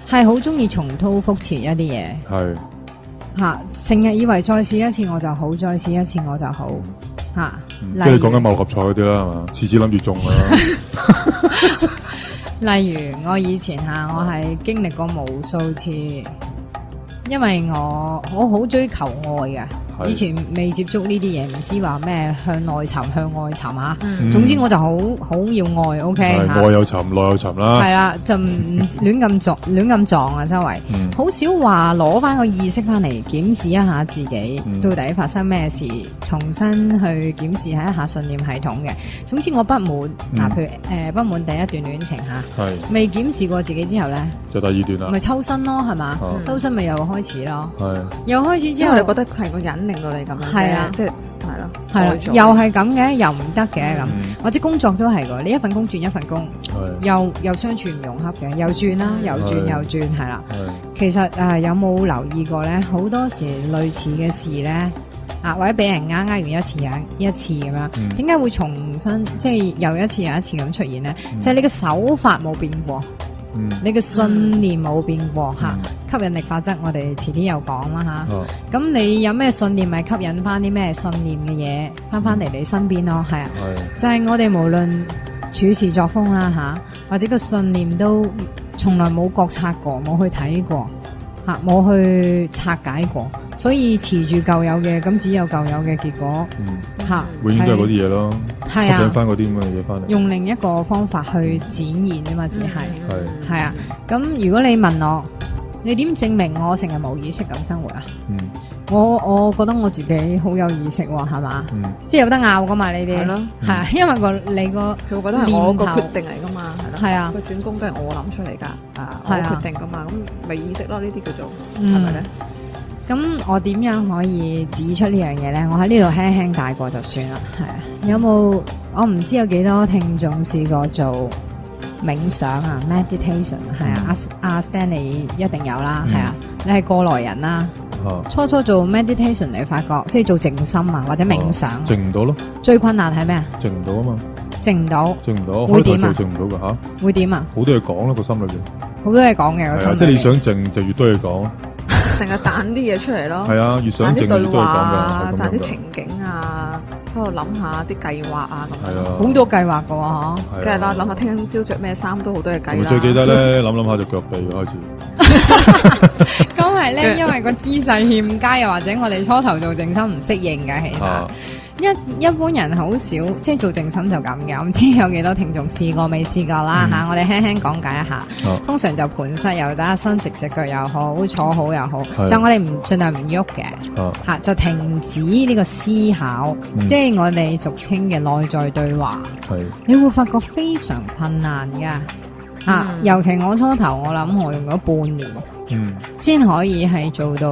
係好中意重蹈覆轍一啲嘢。係。吓，成日以為再試一次我就好，再試一次我就好。吓，即係講緊六合彩嗰啲啦，係嘛？次次諗住中啦。例如我以前我係經歷過無數次，因為我好追求愛嘅。以前未接觸呢啲嘢，唔知話咩向內尋、向外尋吓。總之我就好要愛，OK 吓。外有尋，內有尋啦。係啦，就唔亂咁撞啊！周圍好少話攞翻個意識翻嚟檢視一下自己到底發生咩事，重新去檢視一下信念系統嘅。總之我不滿譬如不滿第一段戀情吓，未檢視過自己之後咧，就第二段啦，咪抽身咯，係嘛？抽身咪又開始咯，又開始之後，你覺得係個人令到你咁樣，係啊，即係係啦，又係咁嘅，又唔得嘅咁，或者工作都係噶，你一份工轉一份工，又相處唔融洽嘅，又轉啦，又轉，係啦。其實有冇留意過咧？好多時類似嘅事咧，或者俾人呃完一次咁樣，點解會重新即係又一次又一次咁出現咧？就係你嘅手法冇變過。你嘅信念冇變過吓，吸引力法則我哋遲啲又講啦吓。咁你有咩信念，咪吸引翻啲咩信念嘅嘢翻嚟你身邊咯，係啊。就係我哋無論處事作風啦吓，或者個信念都從來冇覺察過，冇去睇過吓，冇去拆解過，所以持住舊有嘅，咁只有舊有嘅結果吓。永遠都係嗰啲嘢咯，吸引翻嗰啲咁嘅嘢翻嚟。用另一個方法去展現啫嘛，只係啊。咁如果你問我，你點證明我成日冇意識咁生活啊？我覺得我自己好有意識喎，係嘛？即係有得拗噶嘛呢啲，係咯，係因為你個佢會覺得係我個決定嚟噶嘛，係咯，係啊，個轉工都係我諗出嚟噶，我決定噶嘛，咁咪意識咯，呢啲叫做係咪咧？咁我點樣可以指出呢樣嘢咧？我喺呢度輕輕帶過就算啦，係啊。有冇我唔知有幾多聽眾試過做冥想啊 meditation 係啊，阿 Stanley 一定有啦，係啊，你係過來人啦。初做 meditation 你發覺即係做靜心啊或者冥想，靜唔到咯。最困難係咩啊？靜唔到啊嘛。靜唔到。靜唔到。會點啊？靜唔到噶吓。會點啊？好多嘢講咯個心裏邊。好多嘢講嘅個心。即係你想靜就越多嘢講。成日彈啲嘢出嚟咯。係啊，越想靜越多嘢講噶。彈啲情景啊。喺度諗下啲計劃啊，咁係啊，好多計劃噶嗬，梗係啦，諗下聽朝着咩衫都好多嘢計啦。最記得咧，諗下隻腳臂開始。咁係咧，因為個姿勢欠佳，又或者我哋初頭做靜心唔適應嘅，其實一般人好少即係做靜心就咁嘅。我唔知有幾多聽眾試過未試過啦吓，我哋輕輕講解一下。通常就盤膝又得，伸直隻腳又好，坐好又好，就我哋盡量唔喐嘅吓，就停止呢個思考，即係我哋俗稱嘅內在對話。你會發覺非常困難噶尤其我初頭，我諗我用咗半年，先可以係做到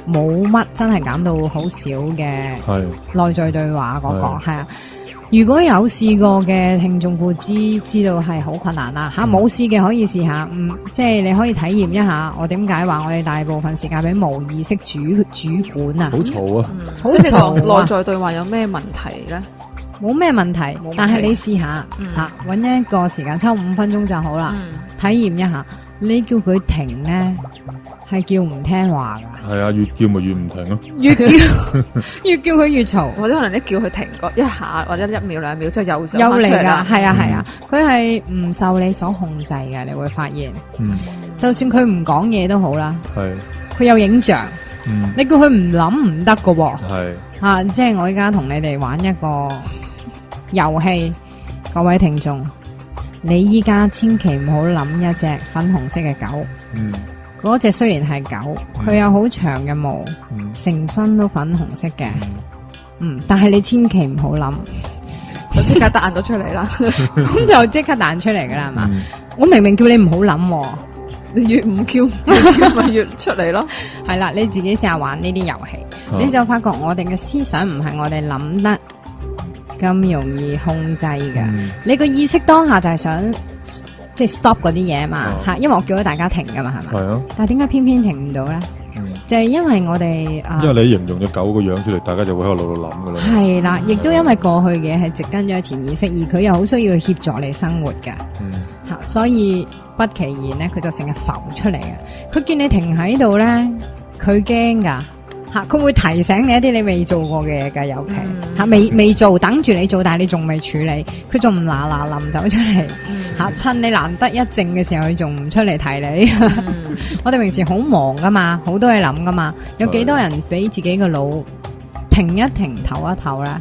冇乜真係減到好少嘅內在對話嗰個係啊。如果有試過嘅聽眾故知道係好困難啦吓，冇試嘅可以試下，即係你可以體驗一下。我點解話我哋大部分時間俾無意識主管啊？好嘈啊！好嘈啊！內在對話有咩問題咧？冇咩問題，但係你試下搵一個時間抽5分鐘就好啦，體驗一下。你叫佢停咧，係叫唔聽話噶。係啊，越叫咪越唔停咯。越叫佢越嘈，或者可能你叫佢停個一下或者1秒2秒之後又嚟噶。係啊，佢係唔受你所控制嘅，你會發現。就算佢唔講嘢都好啦。佢有影像。你叫佢唔諗唔得噶喎。即係我依家同你哋玩一個遊戲，各位聽眾。你依家千祈唔好諗一隻粉紅色嘅狗，嗰隻雖然係狗，佢有好長嘅毛，成身都粉紅色嘅，但係你千祈唔好諗，就即刻彈咗出嚟啦，咁就即刻彈出嚟噶啦，係嘛？我明明叫你唔好諗，你越唔叫咪越出嚟咯。係啦，你自己試下玩呢啲遊戲，你就發覺我哋嘅思想唔係我哋諗得咁容易控制嘅，你個意識當下就係想，即係 stop 嗰啲嘢嘛吓，因為我叫咗大家停噶嘛，係咪？係啊。但係點解偏偏停唔到咧？就係因為我哋因為你形容隻狗個樣出嚟，大家就會喺個腦度諗噶啦。係啦，亦都因為過去嘅係植根咗潛意識，而佢又好需要協助你生活嘅。吓，所以不其然咧，佢就成日浮出嚟嘅。佢見你停喺度咧，佢驚噶。吓，佢會提醒你一啲你未做過嘅嘢噶，尤其吓未做，等住你做，但係你仲未處理，佢仲唔嗱嗱臨走出嚟吓，趁你難得一靜嘅時候，佢仲唔出嚟提你。我哋平時好忙噶嘛，好多嘢諗噶嘛，有幾多人俾自己個腦停一停、唞一唞咧，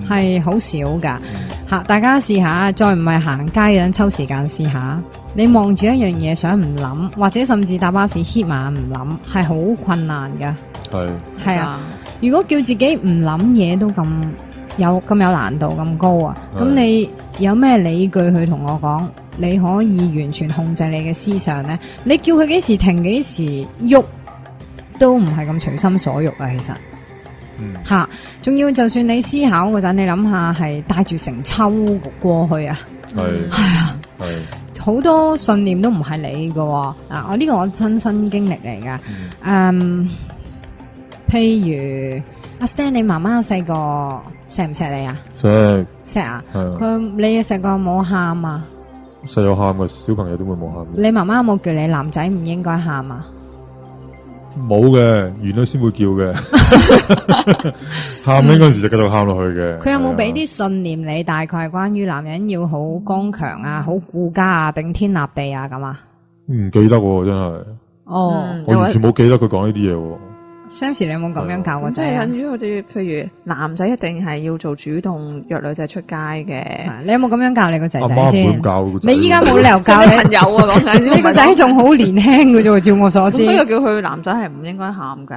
係好少噶吓。大家試下，再唔係行街嗰陣抽時間試下，你望住一樣嘢想唔諗，或者甚至搭巴士 hit 埋唔諗，係好困難噶。係啊，如果叫自己唔諗嘢都咁有難度咁高啊，咁你有咩理據去同我講你可以完全控制你嘅思想呢？你叫佢幾時停幾時喐都唔係咁隨心所欲啊，其實吓，仲要就算你思考嗰陣，你諗下係帶住成秋過去啊，係啊，好多信念都唔係你㗎啊，我呢個我親身經歷嚟噶，譬如阿 Stan， 你媽媽細個錫唔錫你啊？錫啊！你細個冇喊啊？細有喊嘅，小朋友點會冇喊？你媽媽有冇叫你男仔唔應該喊啊？冇嘅，完咗先會叫嘅。喊呢嗰陣時就繼續喊落去嘅。佢有冇俾啲信念你？大概係關於男人要好剛強啊、好顧家啊、頂天立地啊咁啊？唔記得喎，真係。我完全冇記得佢講呢啲嘢喎。Sammy， 你有冇咁樣教過仔？即係等於我哋，譬如男仔一定係要做主動約女仔出街嘅。你有冇咁樣教你個仔仔先？阿媽唔會咁教。你依家冇理由教你朋友啊，講緊你個仔仲好年輕嘅啫，照我所知。咁又叫佢男仔係唔應該喊嘅。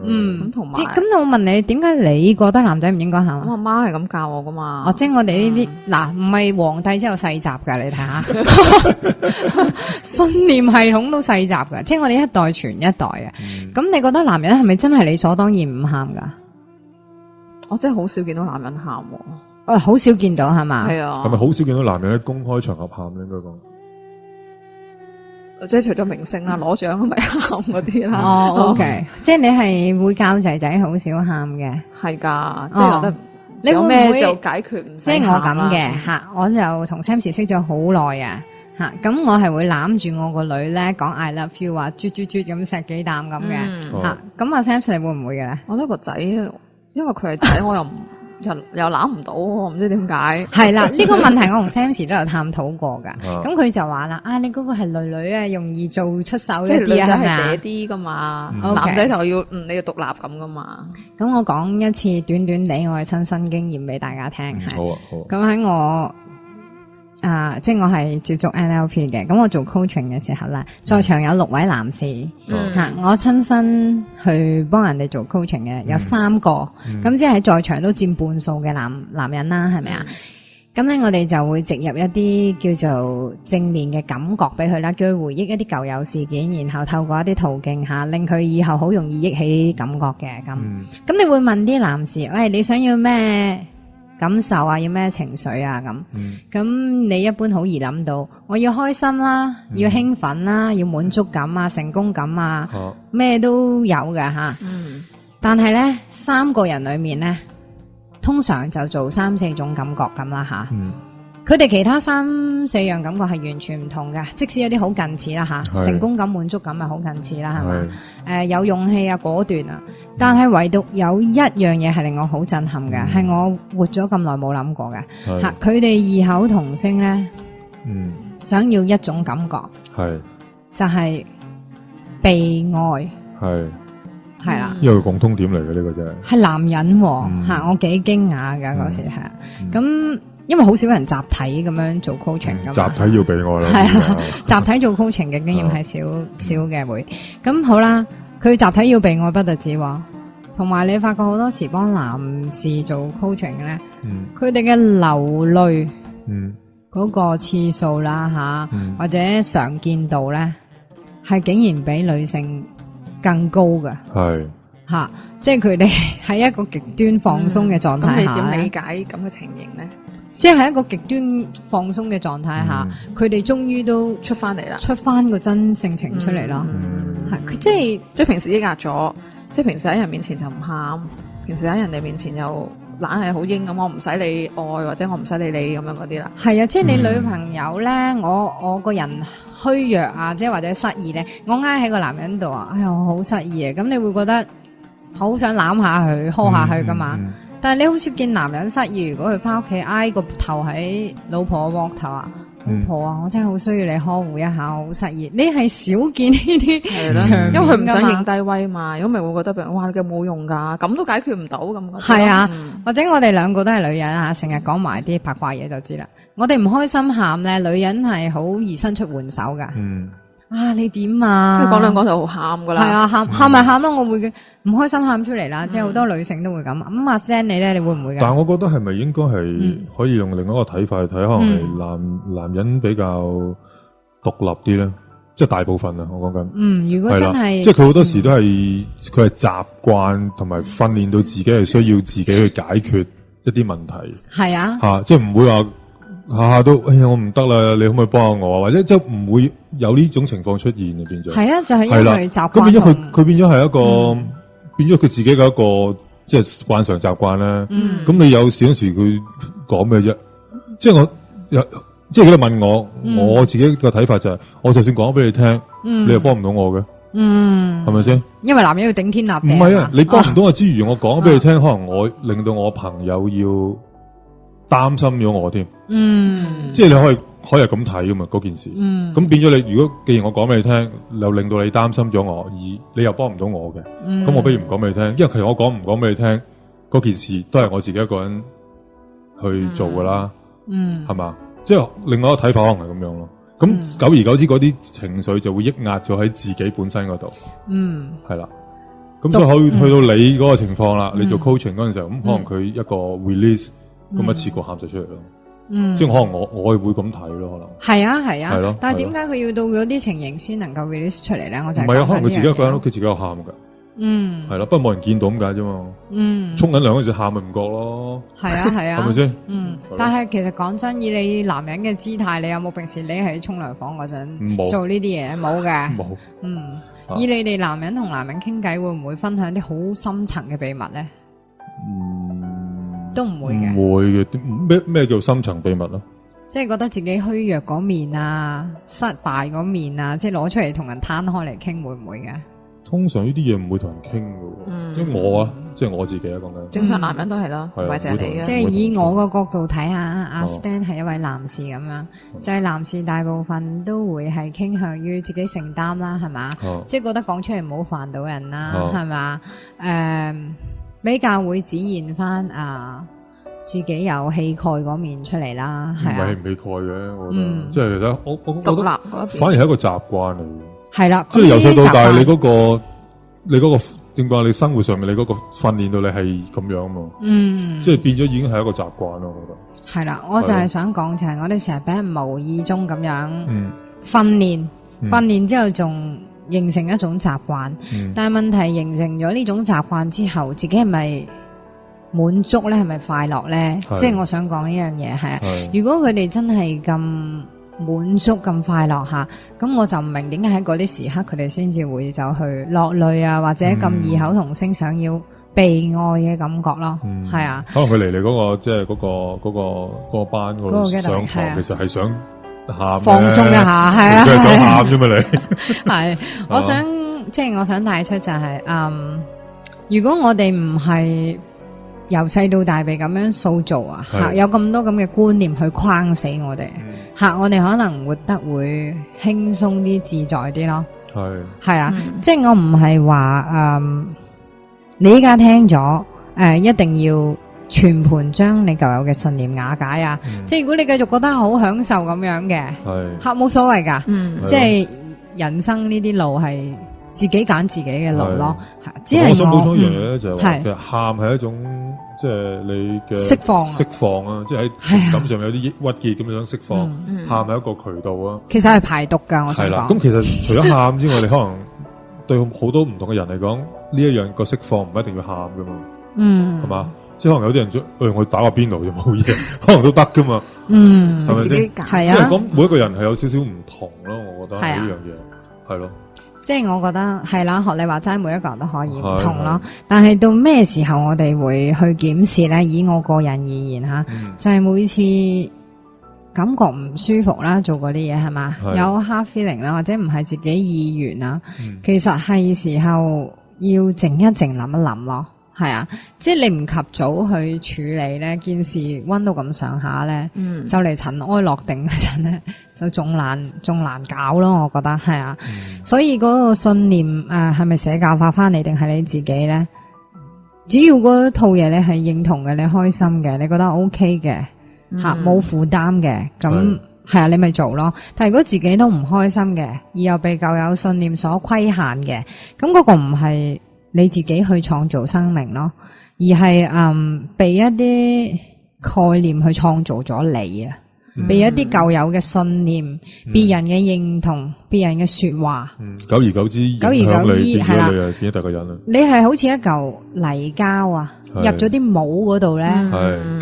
咁同埋，咁我問你，點解你覺得男仔唔應該喊？我阿媽係咁教我噶嘛。即係我哋呢啲嗱，唔係皇帝先有細集噶，你睇下，信念系統都細集噶，即係我哋一代傳一代嘅。咁你覺得男人係咪真係理所當然唔喊噶？我真係好少見到男人喊，好少見到係嘛？係啊。係咪好少見到男人喺公開場合喊咧？應該講，即係除咗明星啦，攞獎咪喊嗰啲啦。OK，即係你係會教仔仔好少喊嘅，係噶，即係覺得你會唔會就解決唔使喊啦？即係我咁嘅吓，我就同 Sammy 識咗好耐啊。吓，咁我係會攬住我個女咧講 I love you 啊，啜咁錫幾啖咁嘅吓。咁阿 Sammy 你會唔會嘅咧？我覺得個仔，因為佢係仔，我又又攬唔到，我唔知點解。係啦，呢個問題我同 Sammy 都有探討過噶。咁佢就話啦，你嗰個係女女啊，容易做出手一啲啊，係咪啊？嗲啲噶嘛，男仔就要你要獨立咁噶嘛。咁我講一次短短地我嘅親身經驗俾大家聽。好啊，好。咁喺我。即係我係接觸 NLP 嘅，咁我做 coaching 嘅時候咧，在場有6位男士，我親身去幫人哋做 coaching 嘅有3個，咁即係在場都佔半數嘅男人啦，係咪啊？咁咧我哋就會植入一啲叫做正面嘅感覺俾佢啦，叫佢回憶一啲舊有事件，然後透過一啲途徑吓，令佢以後好容易憶起呢啲感覺嘅。咁你會問啲男士，喂，你想要咩感受啊？要咩情緒啊？咁你一般好易諗到，我要開心啦，要興奮啦，要滿足感啊，成功感啊，咩都有嘅吓。但係咧，3個人裏面咧，通常就做3、4種感覺咁啦吓。佢哋其他3、4樣感覺係完全唔同嘅，即使有啲好近似啦吓，成功感、滿足感係好近似啦，係嘛？有勇氣啊，果斷啊，但係唯獨有一樣嘢係令我好震撼嘅，係我活咗咁耐冇諗過嘅吓。佢哋異口同聲咧，想要一種感覺，就係被愛，係啦，因為共通點嚟嘅呢個真係男人吓，我幾驚訝噶嗰時係咁。因為好少人集體咁樣做 coaching 噶嘛，集體要被愛啦，係啊，集體做 coaching 嘅經驗係少嘅會。咁好啦，佢集體要被愛不特止，同埋你發覺好多時幫男士做 coaching 咧，佢哋嘅流淚，嗰個次數啦吓，或者常見度咧，係竟然比女性更高嘅，係吓，即係佢哋喺一個極端放鬆嘅狀態下，咁你點理解咁嘅情形咧？即係一個極端放鬆嘅狀態下，佢哋終於都出翻嚟啦，出翻個真性情出嚟咯。係佢即係平時抑壓咗，即係平時喺人面前就唔喊，平時喺人哋面前又懶係好英咁，我唔使你愛或者我唔使理你咁樣嗰啲啦。係啊，即係你女朋友咧，我個人虛弱啊，即係或者失意咧，我挨喺個男人度啊，哎呀我好失意啊，咁你會覺得好想攬下佢，呵下佢噶嘛。但係你好少見男人失意，如果佢翻屋企挨個頭喺老婆嘅膊頭啊，老婆啊，我真係好需要你呵護一下，我好失意。你係少見呢啲場面，因為佢唔想認低威嘛，如果咪會覺得哇你嘅冇用噶，咁都解決唔到咁。係啊，或者我哋兩個都係女人啊，成日講埋啲八卦嘢就知啦。我哋唔開心喊咧，女人係好易伸出援手噶。啊，你點啊？講兩講就好喊噶啦。係啊，喊咪喊咯，我會唔開心喊出嚟啦。即係好多女性都會咁。咁阿 Sam 你咧，你會唔會㗎？但係我覺得係咪應該係可以用另一個睇法去睇，可能係男人比較獨立啲咧，即係大部分啊，我講緊。如果真係，即係佢好多時都係佢係習慣同埋訓練到自己係需要自己去解決一啲問題。係啊，即係唔會話下下都哎呀我唔得啦，你可唔可以幫下我啊？或者即係唔會有呢種情況出現嘅變咗。係啊，就係因為習慣。咁變咗佢變咗係一個變咗佢自己嘅一個即係慣常習慣啦。咁你有時佢講咩啫？即係即係佢問我自己嘅睇法就係，我就算講俾你聽，你又幫唔到我嘅。係咪先？因為男人要頂天立地。唔係啊，你幫唔到我之餘，我講俾你聽，可能我令到我朋友要擔心咗我添，即係你可以係咁睇噶嘛嗰件事，咁變咗你如果既然我講俾你聽，又令到你擔心咗我，而你又幫唔到我嘅，咁我不如唔講俾你聽，因為其實我講唔講俾你聽嗰件事都係我自己一個人去做噶啦，係嘛？即係另外一個睇法可能係咁樣咯。咁久而久之嗰啲情緒就會抑壓咗喺自己本身嗰度，係啦。咁所以可以去到你嗰個情況啦，你做 coaching 嗰陣時候，咁可能佢一個 release。咁一次過喊咗出嚟咯，即係可能我會咁睇咯，可能係啊，係咯。但係點解佢要到嗰啲情形先能夠 release 出嚟咧？我就唔係啊，可能佢自己一個人屋企自己有喊噶，係咯，不過冇人見到咁解啫嘛，沖緊涼嗰時喊咪唔覺咯，係啊，係啊，係咪先？但係其實講真，以你男人嘅姿態，你有冇平時你喺沖涼房嗰陣做呢啲嘢？冇嘅，冇。以你哋男人同男人傾偈，會唔會分享啲好深層嘅秘密咧？都唔會嘅，唔會嘅。咩叫深層秘密咯？即係覺得自己虛弱嗰面啊，失敗嗰面啊，即係攞出嚟同人攤開嚟傾，會唔會嘅？通常呢啲嘢唔會同人傾嘅，因為我即係我自己講緊。正常男人都係啦，唔係淨係你嘅。即係以我個角度睇下，阿 Stan 係一位男士咁樣，就係男士大部分都會係傾向於自己承擔啦，係嘛？即係覺得講出嚟唔好煩到人啦，係嘛？比較會展現翻自己有氣概嗰面出嚟啦，係啊，唔係唔氣概嘅，我覺得，即係其實我覺得反而係一個習慣嚟嘅，係啦，即係由細到大你嗰個點講？你生活上面你嗰個訓練到你係咁樣嘛，即係變咗已經係一個習慣咯，我覺得係啦，我就係想講就係我哋成日俾人無意中咁樣訓練之後仲形成一種習慣，但係問題形成咗呢種習慣之後，自己係咪滿足咧？係咪快樂咧？即係我想講呢樣嘢係啊。如果佢哋真係咁滿足、咁快樂下，咁我就唔明點解喺嗰啲時刻佢哋先至會走去落淚啊，或者咁異口同聲想要被愛嘅感覺咯。係啊，可能佢嚟你嗰個即係嗰個班嗰度上堂，其實係想放鬆一下，係啊，想喊啫嘛你。係，我想帶出就係，如果我哋唔係由細到大被咁樣塑造啊，有咁多咁嘅觀念去框死我哋，我哋可能活得會輕鬆啲、自在啲咯。係啊，即係我唔係話你依家聽咗一定要全盤將你舊有嘅信念瓦解啊！即係如果你繼續覺得好享受咁樣嘅，冇所謂噶。即係人生呢啲路係自己揀自己嘅路咯。只係我想補充一樣嘢咧，就係話其實喊係一種即係你嘅釋放啊！即係喺情感上面有啲抑鬱結咁樣釋放，喊係一個渠道啊。其實係排毒噶，我想講。咁其實除咗喊之外，你可能對好多唔同嘅人嚟講，呢一樣個釋放唔一定要喊噶嘛。係嘛？即係可能有啲人我打個邊爐就冇嘢，可能都得噶嘛。係咪先？係啊。即係講每一個人係有少少唔同咯，我覺得呢樣嘢係咯。即係我覺得係啦，學你話齋，每一個人都可以唔同咯。但係到咩時候我哋會去檢視咧？以我個人而言吓，就係每次感覺唔舒服啦，做嗰啲嘢係嘛，有 hard feeling 啦，或者唔係自己意願啦，其實係時候要靜一靜諗一諗咯。係啊，即係你唔及早去處理咧，件事溫到咁上下咧，就嚟塵埃落定嗰陣咧，就仲難搞咯。我覺得係啊，所以嗰個信念係咪社教化翻嚟，定係你自己咧？只要嗰套嘢你係認同嘅，你開心嘅，你覺得 OK 嘅，吓冇負擔嘅，咁係啊，你咪做咯。但係如果自己都唔開心嘅，而又被舊有信念所規限嘅，咁嗰個唔係你自己去創造生命咯，而係被一啲概念去創造咗你啊，被一啲舊有嘅信念、別人嘅認同、別人嘅說話，久而久之係啦，你係變咗第二個人啦。你係好似一嚿泥膠啊，入咗啲帽嗰度咧，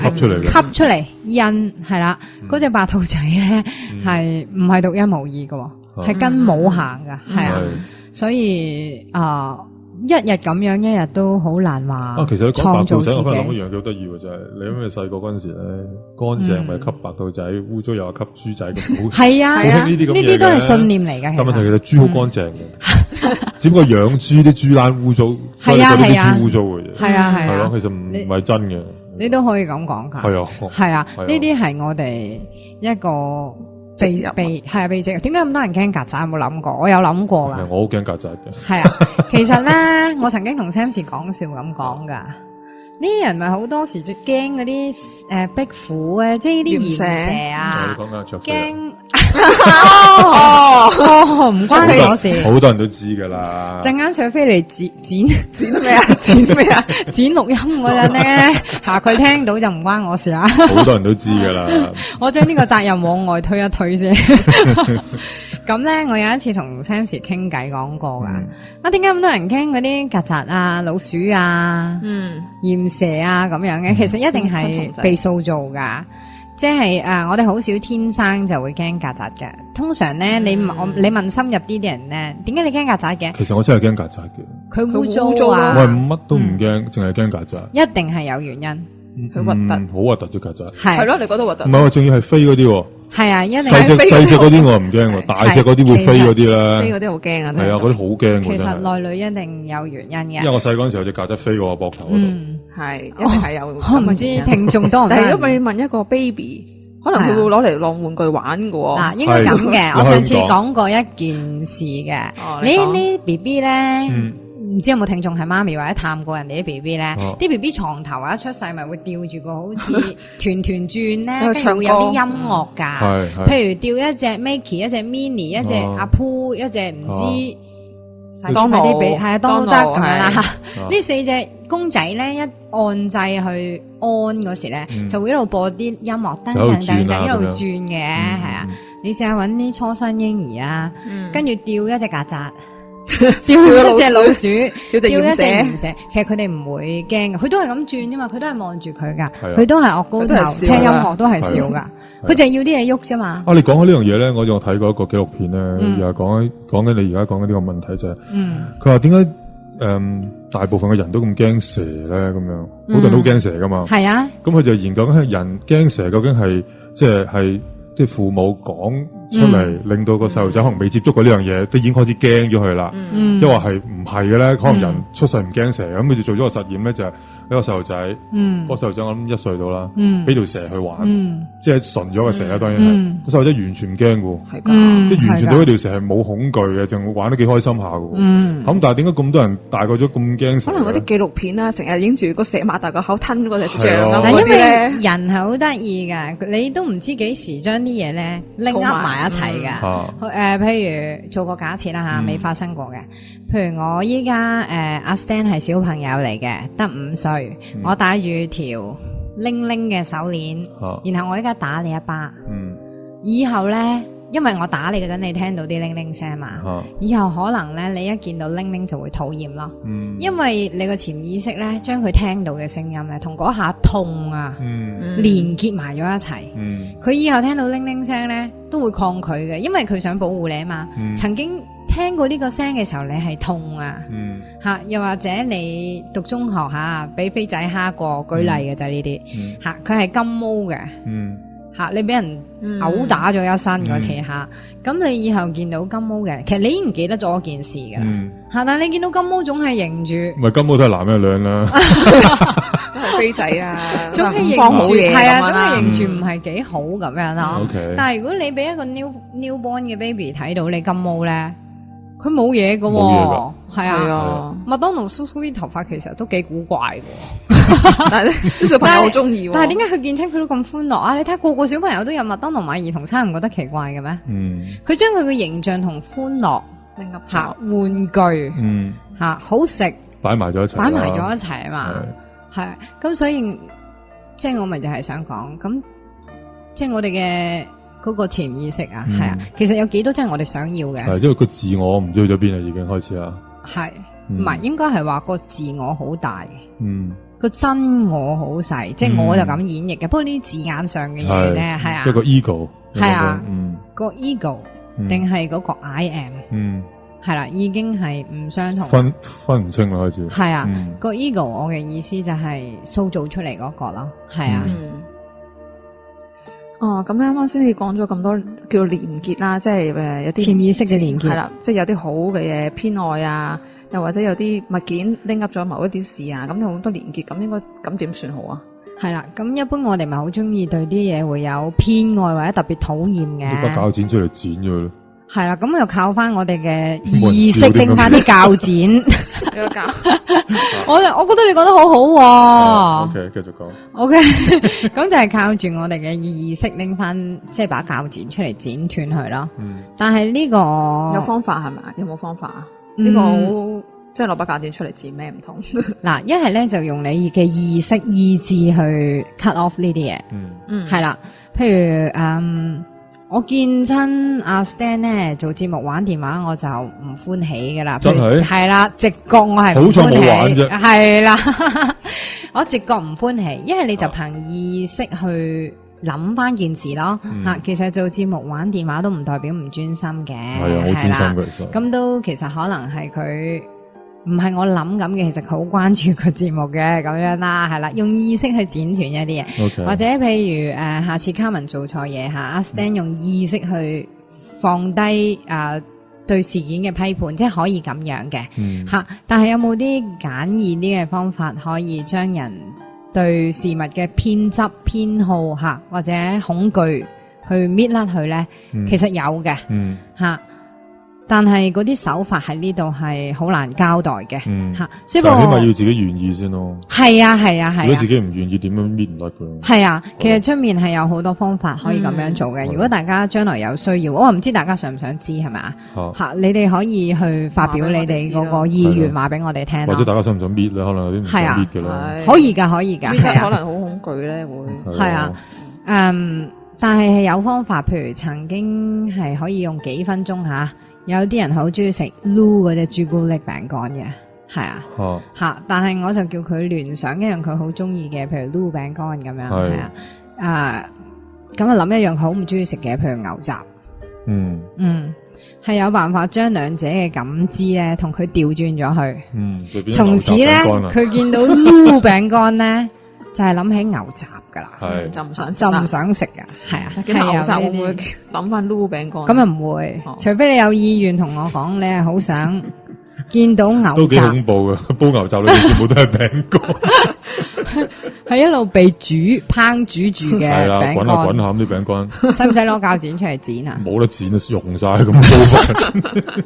吸出嚟印係啦，嗰隻白兔仔咧係唔係獨一無二嘅，係跟帽行噶，係啊，所以一日咁樣，一日都好難話。其實你講白兔仔，我翻諗一樣幾好得意嘅，就係你諗你細個嗰陣時咧，乾淨咪吸白兔仔，污糟又吸豬仔咁。係啊，呢啲都係信念嚟嘅。但問題其實豬好乾淨嘅，只不過養豬啲豬欄污糟，所以嗰啲豬污糟嘅啫。係啊係啊，係咯，其實唔係真嘅。你都可以咁講噶。係啊，係啊，呢啲係我哋一個。被植入，點解咁多人驚曱甴？有冇諗過？我有諗過噶。我好驚曱甴嘅。係啊，其實咧，我曾經同 Sammy 講笑咁講噶。呢啲人咪好多時最驚嗰啲壁虎咧，即係啲鹽蛇啊。你講緊驚唔關我事。好多人都知噶啦。陣間卓飛嚟剪咩啊？剪咩啊？剪錄音嗰陣咧，佢聽到就唔關我事啦。好多人都知噶啦。我將呢個責任往外推一推先。咁咧，我有一次同 Sammy 傾偈講過噶。點解咁多人驚嗰啲曱甴啊、老鼠啊、鹽蛇啊咁樣嘅？其實一定係被塑造噶。即係我哋好少天生就會驚曱甴嘅。通常咧，你問深入啲啲人咧，點解你驚曱甴嘅？其實我真係驚曱甴嘅。佢污糟啊！我係乜都唔驚，淨係驚曱甴。一定係有原因。佢核突，好核突啲曱甴。係咯，你覺得核突？唔係，仲要係飛嗰啲。係啊，一定細隻嗰啲我唔驚喎，大隻嗰啲會飛嗰啲咧。飛嗰啲好驚啊！係啊，嗰啲好驚。其實內裏一定有原因嘅。因為我細嗰陣時有隻曱甴飛過我膊頭嗰度。係，一定係有。我唔知聽眾多唔多。但係如果你問一個 baby，可能佢會攞嚟當玩具玩㗎喎。嗱，應該咁嘅。我上次講過一件事嘅。你呢 BB 咧？唔知有冇聽眾係媽咪或者探過人哋啲 B B 咧？啲 B B 床頭一出世咪會吊住個好似團團轉咧，跟住會有啲音樂㗎。譬如吊一隻 Mickey、一隻 Minnie、一隻阿 Pooh、一隻唔知當啲俾係啊，當都得咁樣啦。呢四隻公仔咧，一按掣去安嗰時咧，就會一路播啲音樂，噔噔噔噔一路轉嘅，係啊。你試下揾啲初生嬰兒啊，跟住吊一隻曱甴。吊一隻老鼠，吊一隻鹽蛇，其實佢哋唔會驚嘅，佢都係咁轉啫嘛，佢都係望住佢噶，佢都係惡高頭聽音樂都係笑噶，佢就係要啲嘢喐啫嘛。你講起呢樣嘢咧，我仲睇過一個紀錄片咧，又係講緊你而家講緊呢個問題就係，佢話點解大部分嘅人都咁驚蛇咧？咁樣好多人都驚蛇噶嘛。係啊，咁佢就研究緊人驚蛇究竟係即係父母講出嚟，令到個細路仔可能未接觸過呢樣嘢，都已經開始驚咗佢啦。因為係唔係嘅咧？可能人出世唔驚蛇，咁佢就做咗個實驗咧，就係一個細路仔，個細路仔我諗1歲到啦，俾條蛇去玩，即係純咗個蛇啦，當然係個細路仔完全唔驚嘅，即係完全對嗰條蛇係冇恐懼嘅，仲玩得幾開心下嘅。咁但係點解咁多人大個咗咁驚蛇？可能嗰啲紀錄片啦，成日影住個蛇擘大個口吞嗰隻象啊嗰啲咧。人係好得意噶，你都唔知幾時將啲嘢咧拎噏埋一齊噶。譬如做個假設啦吓，未發生過嘅。譬如我依家阿 Stan 係小朋友嚟嘅，得5歲，我戴住條拎拎嘅手鏈，然後我依家打你一巴，以後咧因為我打你嗰陣，你聽到啲鈴鈴聲嘛，以後可能咧，你一見到鈴鈴就會討厭咯。因為你個潛意識咧，將佢聽到嘅聲音咧，同嗰下痛啊，連結埋咗一齊。佢以後聽到鈴鈴聲咧，都會抗拒嘅，因為佢想保護你啊嘛。曾經聽過呢個聲嘅時候，你係痛啊，又或者你讀中學俾飛仔蝦過，舉例嘅就係呢啲佢係金毛嘅。你俾人毆打咗一身嗰次咁你以後見到金毛嘅，其實你已經唔記得咗件事噶啦，但係你見到金毛總係認住，唔係金毛都係男一兩啦，都係飛仔啊，總係認住，係啊，總係認住唔係幾好咁樣咯。但係如果你俾一個 newborn 嘅 baby 睇到你金毛咧，佢冇嘢噶，係啊，麥當勞叔叔啲頭髮其實都幾古怪嘅。但係啲小朋友好中意，但係點解佢見親佢都咁歡樂啊？你睇下個個小朋友都有麥當勞買兒童餐，唔覺得奇怪嘅咩？佢將佢嘅形象同歡樂、玩具、好食擺埋咗一齊，擺埋咗一齊啊嘛。係咁，所以即係我咪就係想講，咁即係我哋嘅嗰個潛意識啊，係啊，其實有幾多真係我哋想要嘅？係因為個自我唔知去咗邊啦，已經開始啦。係唔係應該係話個自我好大？個真我好細，即係我就咁演繹嘅。不過呢啲字眼上嘅嘢咧，係啊，即係個 ego，係啊，個 ego 定係嗰個 I am，係啦，已經係唔相同，分唔清啦開始。係啊，個 ego 我嘅意思就係塑造出嚟嗰個咯，係啊。哦，咁啱啱先至講咗咁多叫連結啦，即係有啲潛意識嘅連結，係啦，即係有啲好嘅嘢偏愛啊，又或者有啲物件拎up咗某一啲事啊，咁有好多連結，咁應該咁點算好啊？係啦，咁一般我哋咪好中意對啲嘢會有偏愛或者特別討厭嘅，攞把鉸剪出嚟剪咗佢咯。係啦，咁又靠翻我哋嘅意識拎翻啲鉸剪。我覺得你講得好好。OK， 繼續講。OK， 咁就係靠住我哋嘅意識拎翻，即係把鉸剪出嚟剪斷佢咯。但係呢個有方法係咪？有冇方法啊？呢個好即係攞把鉸剪出嚟剪咩唔同？嗱，一係咧就用你嘅意識意志去 cut off 呢啲嘢。係啦，譬如我見親阿 Stan 咧做節目玩電話，我就唔歡喜噶啦。真係係啦，直覺我係唔歡喜。好彩冇玩啫。係啦，我直覺唔歡喜，一係你就憑意識去諗翻件事咯。其實做節目玩電話都唔代表唔專心嘅。係啊，好專心嘅其實。咁都其實可能係佢唔係我諗咁嘅，其實佢好關注個節目嘅咁樣啦，係啦，用意識去剪斷一啲嘢，或者譬如下次卡文做錯嘢阿 Stan 用意識去放低對事件嘅批判，即係可以咁樣嘅但係有冇啲簡易啲嘅方法可以將人對事物嘅偏執偏好或者恐懼去搣甩佢咧？其實有嘅但係嗰啲手法喺呢度係好難交代嘅，即係起碼要自己願意先咯。係啊，如果自己唔願意，點樣搣唔甩佢？係啊，其實出面係有好多方法可以咁樣做嘅。如果大家將來有需要，我唔知大家想唔想知係咪啊？你哋可以去發表你哋嗰個意願，話俾我哋聽。或者大家想唔想搣咧？可能有啲唔想搣嘅啦。可以噶，可以噶，係啊，可能好恐懼咧會。係啊，但係有方法，譬如曾經係可以用幾分鐘有啲人好中意食 Loo 嗰隻朱古力餅乾嘅，係但係我就叫佢聯想一樣佢好中意嘅，譬如 Loo 餅乾咁樣，係咁諗一樣佢好唔中意食嘅，譬如牛雜，係有辦法將兩者嘅感知咧，同佢調轉咗去，從此咧佢見到 Loo 餅乾咧。就係諗起牛雜噶啦，就唔想食噶，係啊。牛雜會唔會諗翻擼餅乾？咁啊唔會，除非你有意願同我講，你係好想見到牛雜。都幾恐怖噶，煲牛雜裏面全部都係餅乾，係一路被烹煮住嘅餅乾。滾下滾下啲餅乾，使唔使攞鉸剪出嚟剪啊？冇得剪啊，溶晒咁煲飯。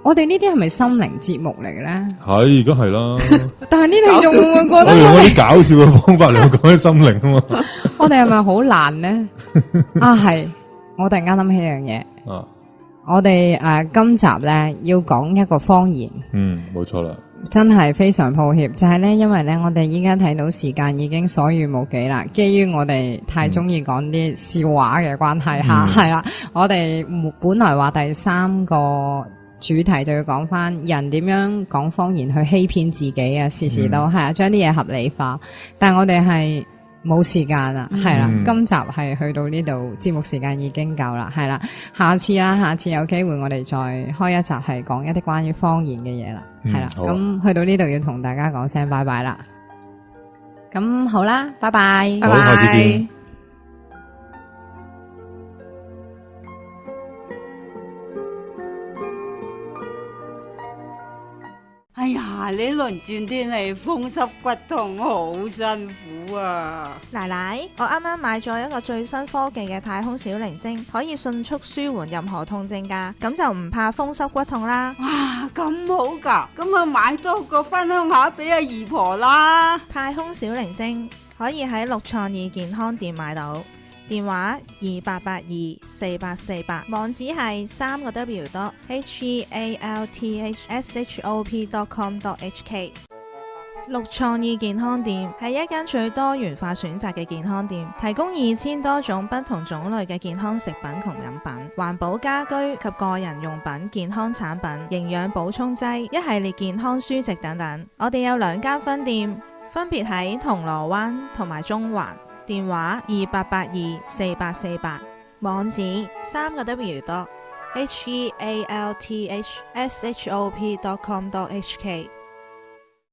我哋呢啲係咪心靈節目嚟嘅咧？係，而家係啦。但係呢啲仲會覺得我用啲搞笑嘅方法嚟講啲心靈啊嘛。我哋係咪好難咧？係，我突然間諗起一樣嘢。我哋今集咧要講一個方言。冇錯啦。真係非常抱歉，就係呢，因為呢，我哋依家睇到時間已經所餘無幾啦。基於我哋太中意講啲笑話嘅關係吓，係啦，我哋本來話第3個主題就要講翻人點樣講謊言去欺騙自己啊，時時都係啊，將啲嘢合理化。但係我哋係冇時間啦，係啦，今集係去到呢度，節目時間已經夠啦，係啦，下次有機會我哋再開一集係講一啲關於謊言嘅嘢啦，係啦，咁去到呢度要同大家講聲拜拜啦，咁好啦，拜拜，好，下次見。哎呀，呢輪轉天氣風濕骨痛，好辛苦啊！奶奶，我啱啱買咗一個最新科技嘅太空小靈精，可以迅速舒緩任何痛症噶，咁就唔怕風濕骨痛啦。哇，咁好噶，咁我買多個分享下俾阿姨婆啦。太空小靈精可以喺六創意健康店買到。電話28824848，網址係3個W.healthshop.com.hk。六創意健康店係一間最多元化選擇嘅健康店，提供2000多種不同種類嘅健康食品同飲品、環保家居及個人用品、健康產品、營養補充劑、一系列健康書籍等等。我哋有2間分店，分別喺銅鑼灣同埋中環。電話28824848，網址3個W.healthshop.com.hk。